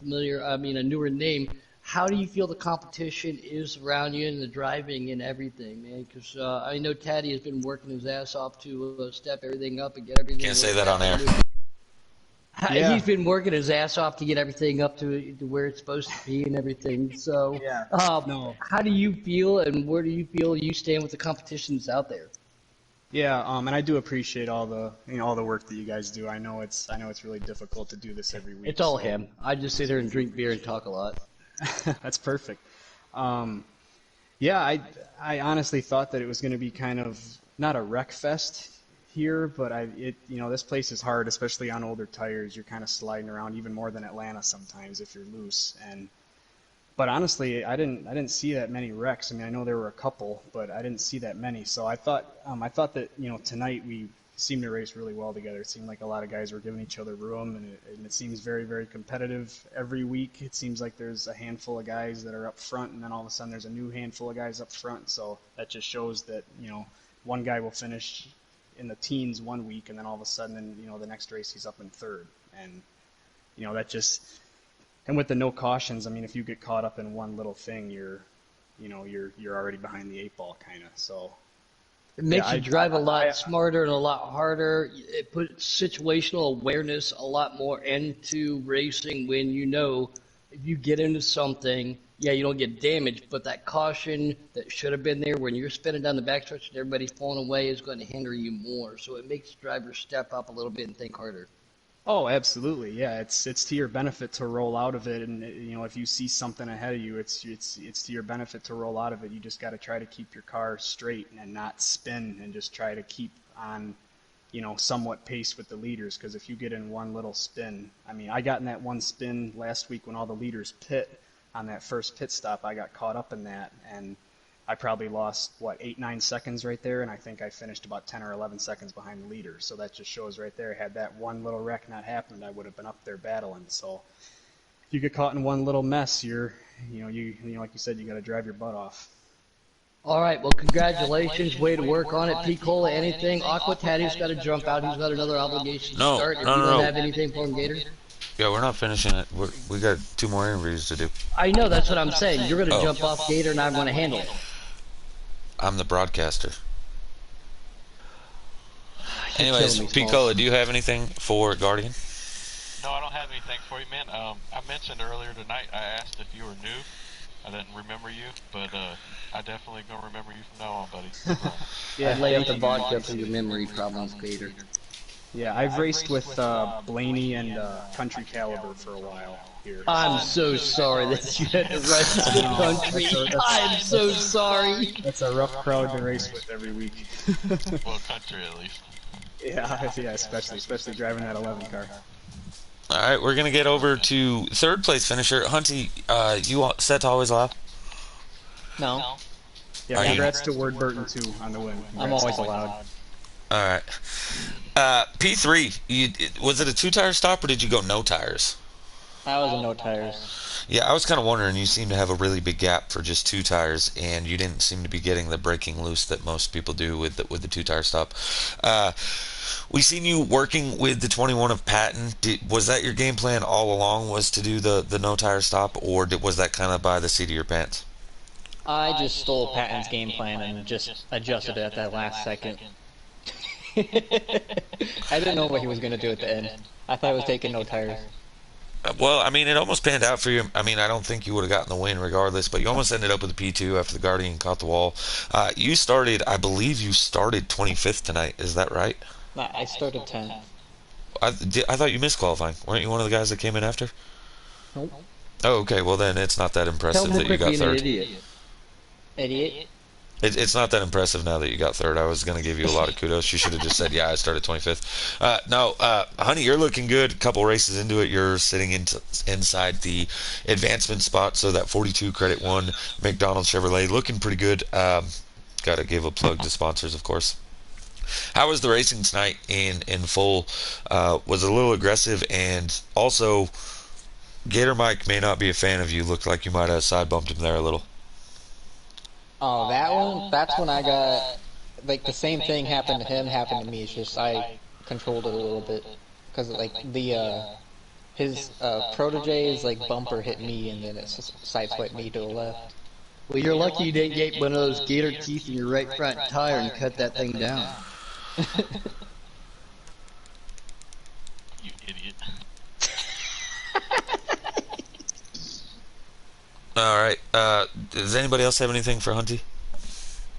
Speaker 4: newer name. How do you feel the competition is around you and the driving and everything, man? Because I know Taddy has been working his ass off to step everything up and get everything.
Speaker 1: Can't say that on air.
Speaker 4: Yeah. He's been working his ass off to get everything up to where it's supposed to be and everything. So,
Speaker 5: no.
Speaker 4: How do you feel and where do you feel you stand with the competitions out there?
Speaker 5: Yeah, and I do appreciate all the all the work that you guys do. I know it's really difficult to do this every week.
Speaker 4: It's all
Speaker 5: So
Speaker 4: him. I just sit here and drink beer and talk a lot.
Speaker 5: that's perfect. Um, yeah, I honestly thought that it was going to be kind of not a wreck fest here, but this place is hard, especially on older tires. You're kind of sliding around even more than Atlanta sometimes if you're loose. But honestly, I didn't see that many wrecks. I mean, I know there were a couple, but I didn't see that many. So I thought that tonight we seemed to race really well together. It seemed like a lot of guys were giving each other room, and it seems very very competitive every week. It seems like there's a handful of guys that are up front, and then all of a sudden there's a new handful of guys up front. So that just shows that one guy will finish in the teens one week, and then all of a sudden, the next race he's up in third, and that just and with the no cautions, I mean, if you get caught up in one little thing, you're already behind the eight ball, kind of. So
Speaker 4: It
Speaker 5: yeah,
Speaker 4: makes you drive a lot smarter and a lot harder. It puts situational awareness a lot more into racing when you know if you get into something, yeah, you don't get damaged, but that caution that should have been there when you're spinning down the backstretch and everybody's falling away is going to hinder you more. So it makes drivers step up a little bit and think harder.
Speaker 5: Oh, absolutely. Yeah, it's to your benefit to roll out of it, and if you see something ahead of you, it's to your benefit to roll out of it. You just got to try to keep your car straight and not spin, and just try to keep on, somewhat pace with the leaders. Because if you get in one little spin, I mean, I got in that one spin last week when all the leaders pit on that first pit stop. I got caught up in that, and I probably lost, what, 8, 9 seconds right there, and I think I finished about 10 or 11 seconds behind the leader. So that just shows right there, had that one little wreck not happened, I would have been up there battling. So if you get caught in one little mess, like you said, you got to drive your butt off.
Speaker 4: All right, well, congratulations. Way to work on it. P. Cola, anything? Aqua Taddy's got to jump out. He's got another obligation to
Speaker 1: No,
Speaker 4: start. If
Speaker 1: no,
Speaker 4: you
Speaker 1: no,
Speaker 4: don't
Speaker 1: no.
Speaker 4: have anything for him, Gator?
Speaker 1: Yeah, we're not finishing it. We got 2 more interviews to do.
Speaker 4: I know, that's what I'm saying. You're going to jump off, Gator, and I'm going to handle it.
Speaker 1: I'm the broadcaster.
Speaker 4: You're
Speaker 1: Anyways,
Speaker 4: killing me,
Speaker 1: Picola,
Speaker 4: Smalls.
Speaker 1: do you have anything for Guardian?
Speaker 2: No, I don't have anything for you, man. I mentioned earlier tonight, I asked if you were new. I didn't remember you, but I definitely gonna remember you from now on, buddy.
Speaker 4: I'd lay up the vodka for your memory problems, Gator.
Speaker 5: Yeah, I've raced with Blaney and Country Caliber for a while here.
Speaker 4: I'm so sorry that you had to race the country. I'm so sorry.
Speaker 5: That's a rough crowd to race with every week.
Speaker 2: Well, country at least.
Speaker 5: Yeah, especially driving that 11 car.
Speaker 1: All right, we're going to get over to third place finisher. Hunty, you set to always allow?
Speaker 6: No,
Speaker 5: Yeah,
Speaker 1: Are you-
Speaker 5: congrats to Ward Burton too on the win.
Speaker 6: I'm
Speaker 5: Congrats.
Speaker 6: always allowed.
Speaker 1: All right. P3, was it a 2-tire stop or did you go no tires?
Speaker 6: I was in no tires.
Speaker 1: Yeah, I was kind of wondering. You seem to have a really big gap for just 2 tires, and you didn't seem to be getting the braking loose that most people do with the 2-tire stop. We seen you working with the 21 of Patton. Was that your game plan all along? Was to do the no tire stop, or was that kind of by the seat of your pants?
Speaker 6: I just stole Patton's game plan and just adjusted it at that last second. I didn't know what he was going to do at the end. I thought he was taking no tires.
Speaker 1: Well, I mean, it almost panned out for you. I mean, I don't think you would have gotten the win regardless, but you almost ended up with a P2 after the Guardian caught the wall. You started, I believe you started 25th tonight. Is that right?
Speaker 6: Nah, I started 10th.
Speaker 1: I thought you missed qualifying. Weren't you one of the guys that came in after?
Speaker 6: Nope.
Speaker 1: Oh, okay. Well, then it's not that
Speaker 4: Tell
Speaker 1: impressive
Speaker 4: him to
Speaker 1: that you
Speaker 4: quit
Speaker 1: got
Speaker 4: being an
Speaker 1: third.
Speaker 4: idiot.
Speaker 6: Idiot.
Speaker 1: It's not that impressive now that you got third. I was going to give you a lot of kudos. You should have just said, yeah, I started 25th. No, honey, you're looking good. A couple races into it, you're sitting inside the advancement spot. So that 42 credit one, McDonald Chevrolet, looking pretty good. Got to give a plug to sponsors, of course. How was the racing tonight in full? Was it a little aggressive? And also, Gator Mike may not be a fan of you. Looked like you might have side bumped him there a little.
Speaker 6: Oh, that one? That's when I got, like, the same thing happened to him, happened to me. It's just I controlled it a little bit. Because, like, his protege's, like, bumper hit me, and then it sideswiped me to the left.
Speaker 4: Well, you're lucky you didn't get one of those gator teeth in your right front tire and cut that thing down.
Speaker 2: You idiot.
Speaker 1: All right. Does anybody else have anything for Hunty?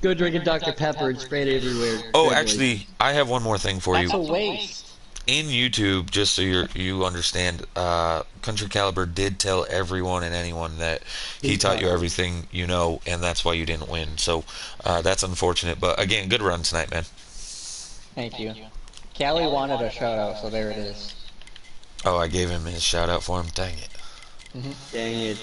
Speaker 4: Go drinking Dr. Pepper and spray it everywhere.
Speaker 1: Oh,
Speaker 4: Congratulations.
Speaker 1: actually, I have one more thing for you.
Speaker 6: That's a waste.
Speaker 1: In YouTube, just so you understand, Country Caliber did tell everyone and anyone that he taught you everything you know, and that's why you didn't win. So that's unfortunate. But again, good run tonight, man.
Speaker 6: Thank you. Callie wanted a shout out, so there it is.
Speaker 1: Oh, I gave him his shout out for him. Dang it.
Speaker 4: Dang it.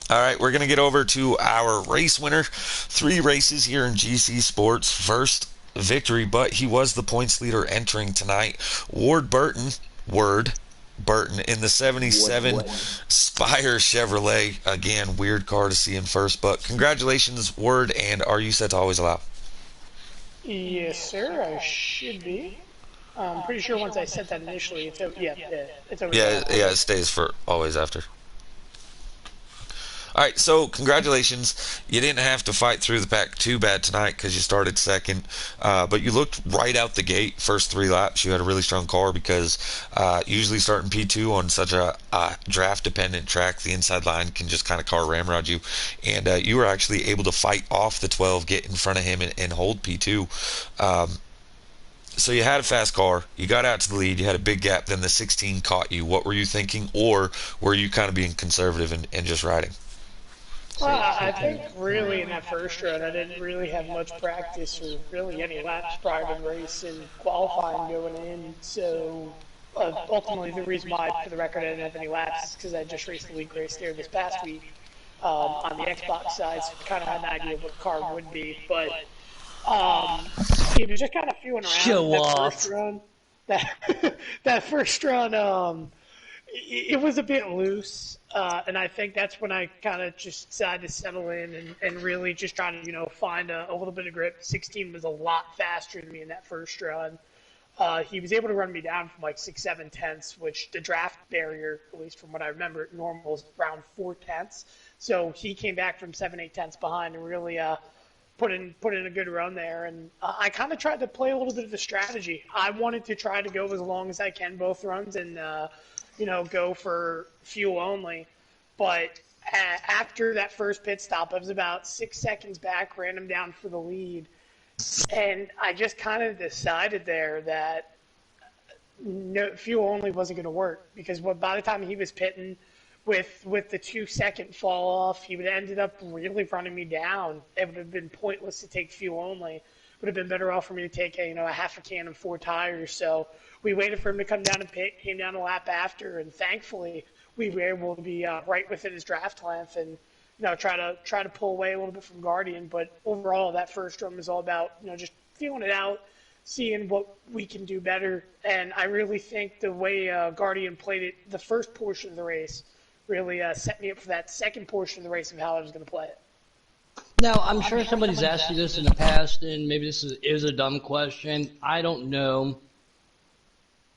Speaker 1: All right, we're going to get over to our race winner. 3 races here in GC Sports. First victory, but he was the points leader entering tonight. Ward Burton, in the 77 Spire Chevrolet. Again, weird car to see in first, but congratulations, Ward, and are you set to always allow?
Speaker 7: Yes, sir. I should be. I'm pretty sure once I set that initially, it's over.
Speaker 1: Yeah, it stays for always after. All right, so congratulations. You didn't have to fight through the pack too bad tonight because you started second, but you looked right out the gate. First 3 laps, you had a really strong car because usually starting P2 on such a draft-dependent track, the inside line can just kind of car ramrod you, and you were actually able to fight off the 12, get in front of him, and hold P2. So you had a fast car, you got out to the lead, you had a big gap, then the 16 caught you. What were you thinking, or were you kind of being conservative and just riding?
Speaker 7: Well, I think really in that first run, I didn't really have much practice or really any laps prior to the race and qualifying going in. So ultimately, the reason why, for the record, I didn't have any laps is because I just raced the league race there this past week on the Xbox side, so kind of had an idea of what the car would be. But it was just kind of feeling around
Speaker 4: Show
Speaker 7: that
Speaker 4: off.
Speaker 7: first run. That first run, it was a bit loose, and I think that's when I kind of just decided to settle in and really just try to, find a little bit of grip. 16 was a lot faster than me in that first run. He was able to run me down from like 6-7 tenths, which the draft barrier, at least from what I remember, normal is around 4 tenths. So he came back from 7-8 tenths behind and really put in a good run there. And I kind of tried to play a little bit of a strategy. I wanted to try to go as long as I can both runs and go for fuel only. But after that first pit stop, I was about 6 seconds back, ran him down for the lead. And I just kind of decided there that fuel only wasn't going to work because by the time he was pitting with the 2-second fall off, he would have ended up really running me down. It would have been pointless to take fuel only. It would have been better off for me to take a half a can and 4 tires. So we waited for him to come down and pit, came down a lap after, and thankfully we were able to be right within his draft length and try to pull away a little bit from Guardian. But overall, that first run was all about just feeling it out, seeing what we can do better. And I really think the way Guardian played it, the first portion of the race, really set me up for that second portion of the race of how I was going to play it.
Speaker 4: Now, I'm sure somebody's asked you this in the past, and maybe this is a dumb question. I don't know.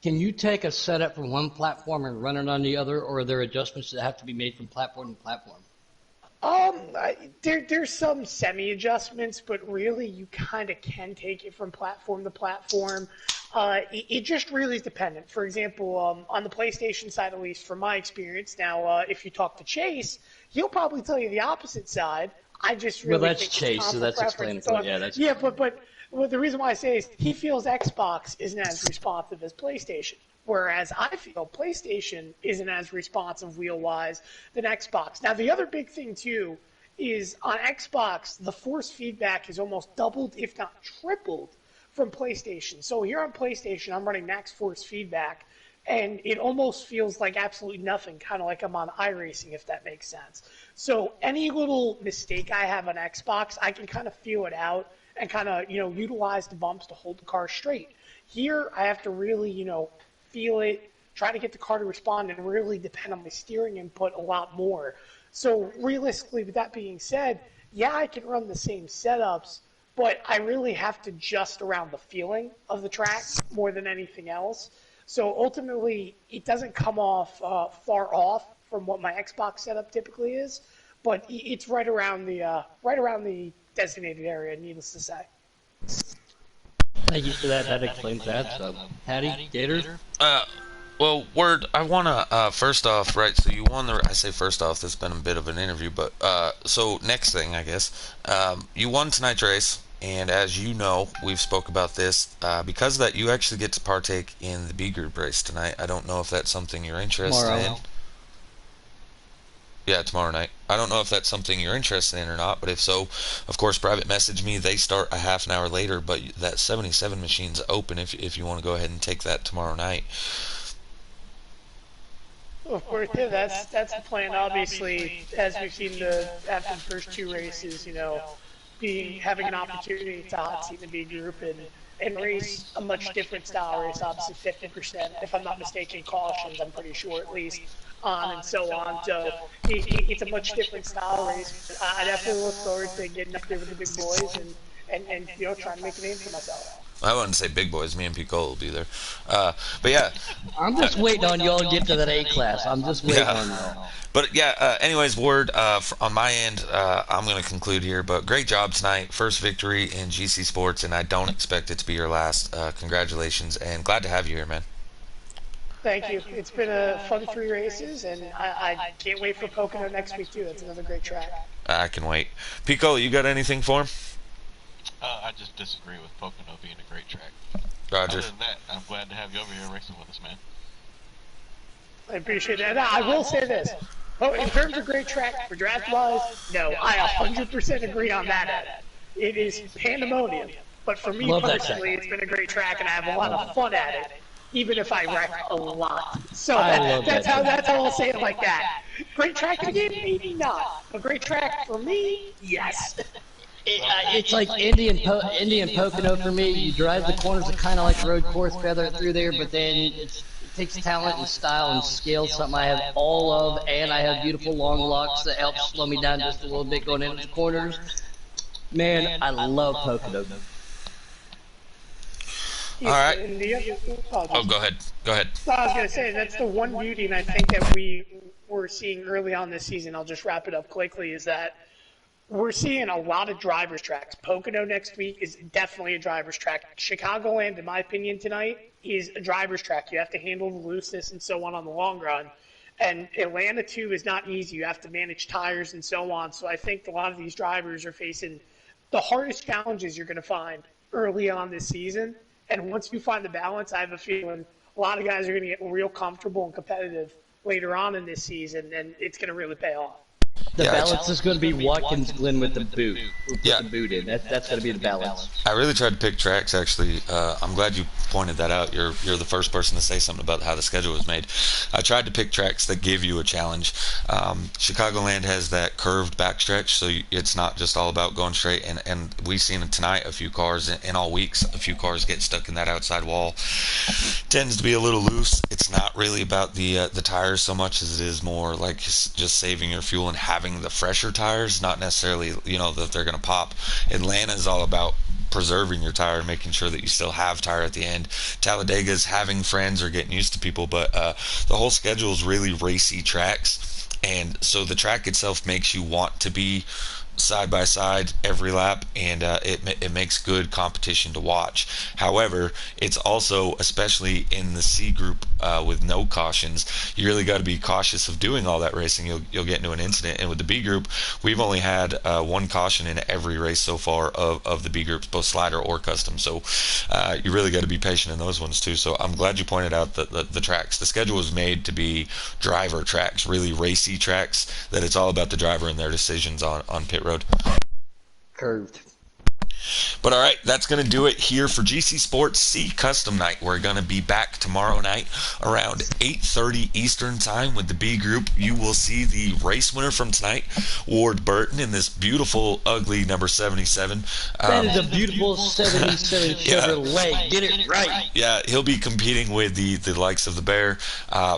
Speaker 4: Can you take a setup from one platform and run it on the other, or are there adjustments that have to be made from platform to platform?
Speaker 7: There's some semi-adjustments, but really you kind of can take it from platform to platform. It just really is dependent. For example, on the PlayStation side, at least from my experience, now if you talk to Chase, he'll probably tell you the opposite side. I just really
Speaker 4: well, that's
Speaker 7: think
Speaker 4: Chase, so that's explanatory. Yeah, that's
Speaker 7: but the reason why I say is he feels Xbox isn't as responsive as PlayStation. Whereas I feel PlayStation isn't as responsive wheel-wise than Xbox. Now, the other big thing, too, is on Xbox, the force feedback is almost doubled, if not tripled, from PlayStation. So here on PlayStation, I'm running max force feedback, and it almost feels like absolutely nothing, kind of like I'm on iRacing, if that makes sense. So any little mistake I have on Xbox, I can kind of feel it out and kind of, utilize the bumps to hold the car straight. Here, I have to really, feel it, try to get the car to respond, and really depend on my steering input a lot more. So realistically, with that being said, yeah, I can run the same setups, but I really have to adjust around the feeling of the track more than anything else. So ultimately, it doesn't come off far off from what my Xbox setup typically is, but it's right around the designated area, needless to say.
Speaker 4: Thank you for that. That explains that. So, Hattie, Gator?
Speaker 1: Well, Word, I want to, first off, right, so you won I say first off, this has been a bit of an interview, but, so next thing, I guess, you won tonight's race, And as you know, we've spoke about this. Because of that, you actually get to partake in the B group race tonight. I don't know if that's something you're interested in.
Speaker 4: Tomorrow.
Speaker 1: Yeah, tomorrow night. I don't know if that's something you're interested in or not, but if so, of course, private message me. They start a half an hour later, but that 77 machine's open if you want to go ahead and take that tomorrow night.
Speaker 7: Of course, yeah, that's the plan. Obviously, as we've seen after the first two races, being having an opportunity to hot seat in the B group and race a much different style race, obviously 50%, if I'm not mistaken, cautions, I'm pretty sure at least, on and so on. So it's a much different style race. But I definitely look forward to getting up there with the big boys and trying to make a name for myself.
Speaker 1: I wouldn't say big boys. Me and Piccolo will be there. But yeah,
Speaker 4: I'm just waiting on y'all to get to that A class. I'm just waiting
Speaker 1: yeah.
Speaker 4: on y'all.
Speaker 1: But yeah, anyways, Ward, on my end, I'm going to conclude here. But great job tonight. First victory in GC Sports, and I don't expect it to be your last. Congratulations, and glad to have you here, man.
Speaker 7: Thank you. It's been a fun three races, and I can't wait for Pocono next week, too. That's another great track.
Speaker 1: I can wait. Pico, you got anything for him?
Speaker 2: I just disagree with Pocono being a great track.
Speaker 1: Roger.
Speaker 2: Other than that, I'm glad to have you over here racing with us, man.
Speaker 7: I appreciate that. Now, I will say this. Oh, in terms of great track for draft-wise, no, I 100% agree on that end. It is pandemonium. But for me
Speaker 4: Love that
Speaker 7: personally,
Speaker 4: track.
Speaker 7: it's been a great track, and I have a lot of fun at it, even if I wreck a lot. So
Speaker 4: I love
Speaker 7: that's
Speaker 4: that
Speaker 7: how I'll say it like that. Great track in the game, maybe not. A great track for me, yes.
Speaker 4: It's like Indian Pocono for me. You drive the corners, are kind of like road course, feather it through there, but then it takes talent and style and skill, something I have all of, and I have beautiful long locks that help slow me down just a little bit going into the corners. Man, I love Pocono.
Speaker 1: All right.
Speaker 7: And the
Speaker 1: Oh, go ahead. Go ahead.
Speaker 7: So I was going to say, that's the one beauty, and I think that we were seeing early on this season, I'll just wrap it up quickly, is that we're seeing a lot of drivers' tracks. Pocono next week is definitely a driver's track. Chicagoland, in my opinion, tonight is a driver's track. You have to handle the looseness and so on the long run. And Atlanta, too, is not easy. You have to manage tires and so on. So I think a lot of these drivers are facing the hardest challenges you're going to find early on this season. And once you find the balance, I have a feeling a lot of guys are going to get real comfortable and competitive later on in this season, and it's going to really pay off.
Speaker 4: The
Speaker 1: Yeah,
Speaker 4: balance is going to be Watkins Glen with the boot. We'll put
Speaker 1: Yeah.
Speaker 4: the boot in. That's going to be the balance.
Speaker 1: I really tried to pick tracks. Actually, I'm glad you pointed that out. You're the first person to say something about how the schedule was made. I tried to pick tracks that give you a challenge. Chicagoland has that curved backstretch, so it's not just all about going straight. And we've seen tonight a few cars, and all weeks a few cars get stuck in that outside wall. Tends to be a little loose. It's not really about the tires so much as it is more like just saving your fuel and having the fresher tires, not necessarily that they're going to pop. Atlanta is all about preserving your tire, making sure that you still have tire at the end. Talladega is having friends or getting used to people, but the whole schedule is really racy tracks, and so the track itself makes you want to be side by side every lap, and it makes good competition to watch. However, it's also, especially in the C group with no cautions, you really got to be cautious of doing all that racing. You'll get into an incident. And with the B group, we've only had one caution in every race so far of the B groups, both slider or custom. So you really got to be patient in those ones too. So I'm glad you pointed out that the tracks, the schedule is made to be driver tracks, really racy tracks, that it's all about the driver and their decisions on pit road.
Speaker 4: Curved.
Speaker 1: But all right, that's going to do it here for GC Sports C Custom Night. We're going to be back tomorrow night around 8:30 Eastern Time with the B Group. You will see the race winner from tonight, Ward Burton, in this beautiful, ugly number 77.
Speaker 4: That is a beautiful 77 Chevrolet. Get it right.
Speaker 1: Yeah, he'll be competing with the likes of the Bear,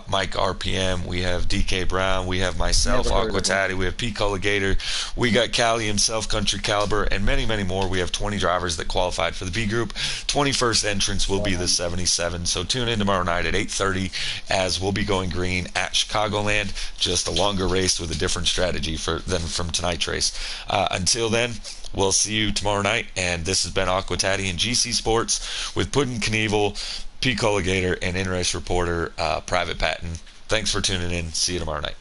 Speaker 1: Mike RPM. We have DK Brown. We have myself,
Speaker 4: Never heard of
Speaker 1: Aqua Tatty. We have P. Gator. We got Callie himself, Country Caliber, and many, many more. We have 20 drivers that qualified for the B Group. 21st entrance will be the 77. So tune in tomorrow night at 8:30 as we'll be going green at Chicagoland. Just a longer race with a different strategy than from tonight's race. Until then, we'll see you tomorrow night. And this has been Aqua Tatty and GC Sports with Puddin' Knievel, P. Gator, and in-race reporter Private Patton. Thanks for tuning in. See you tomorrow night.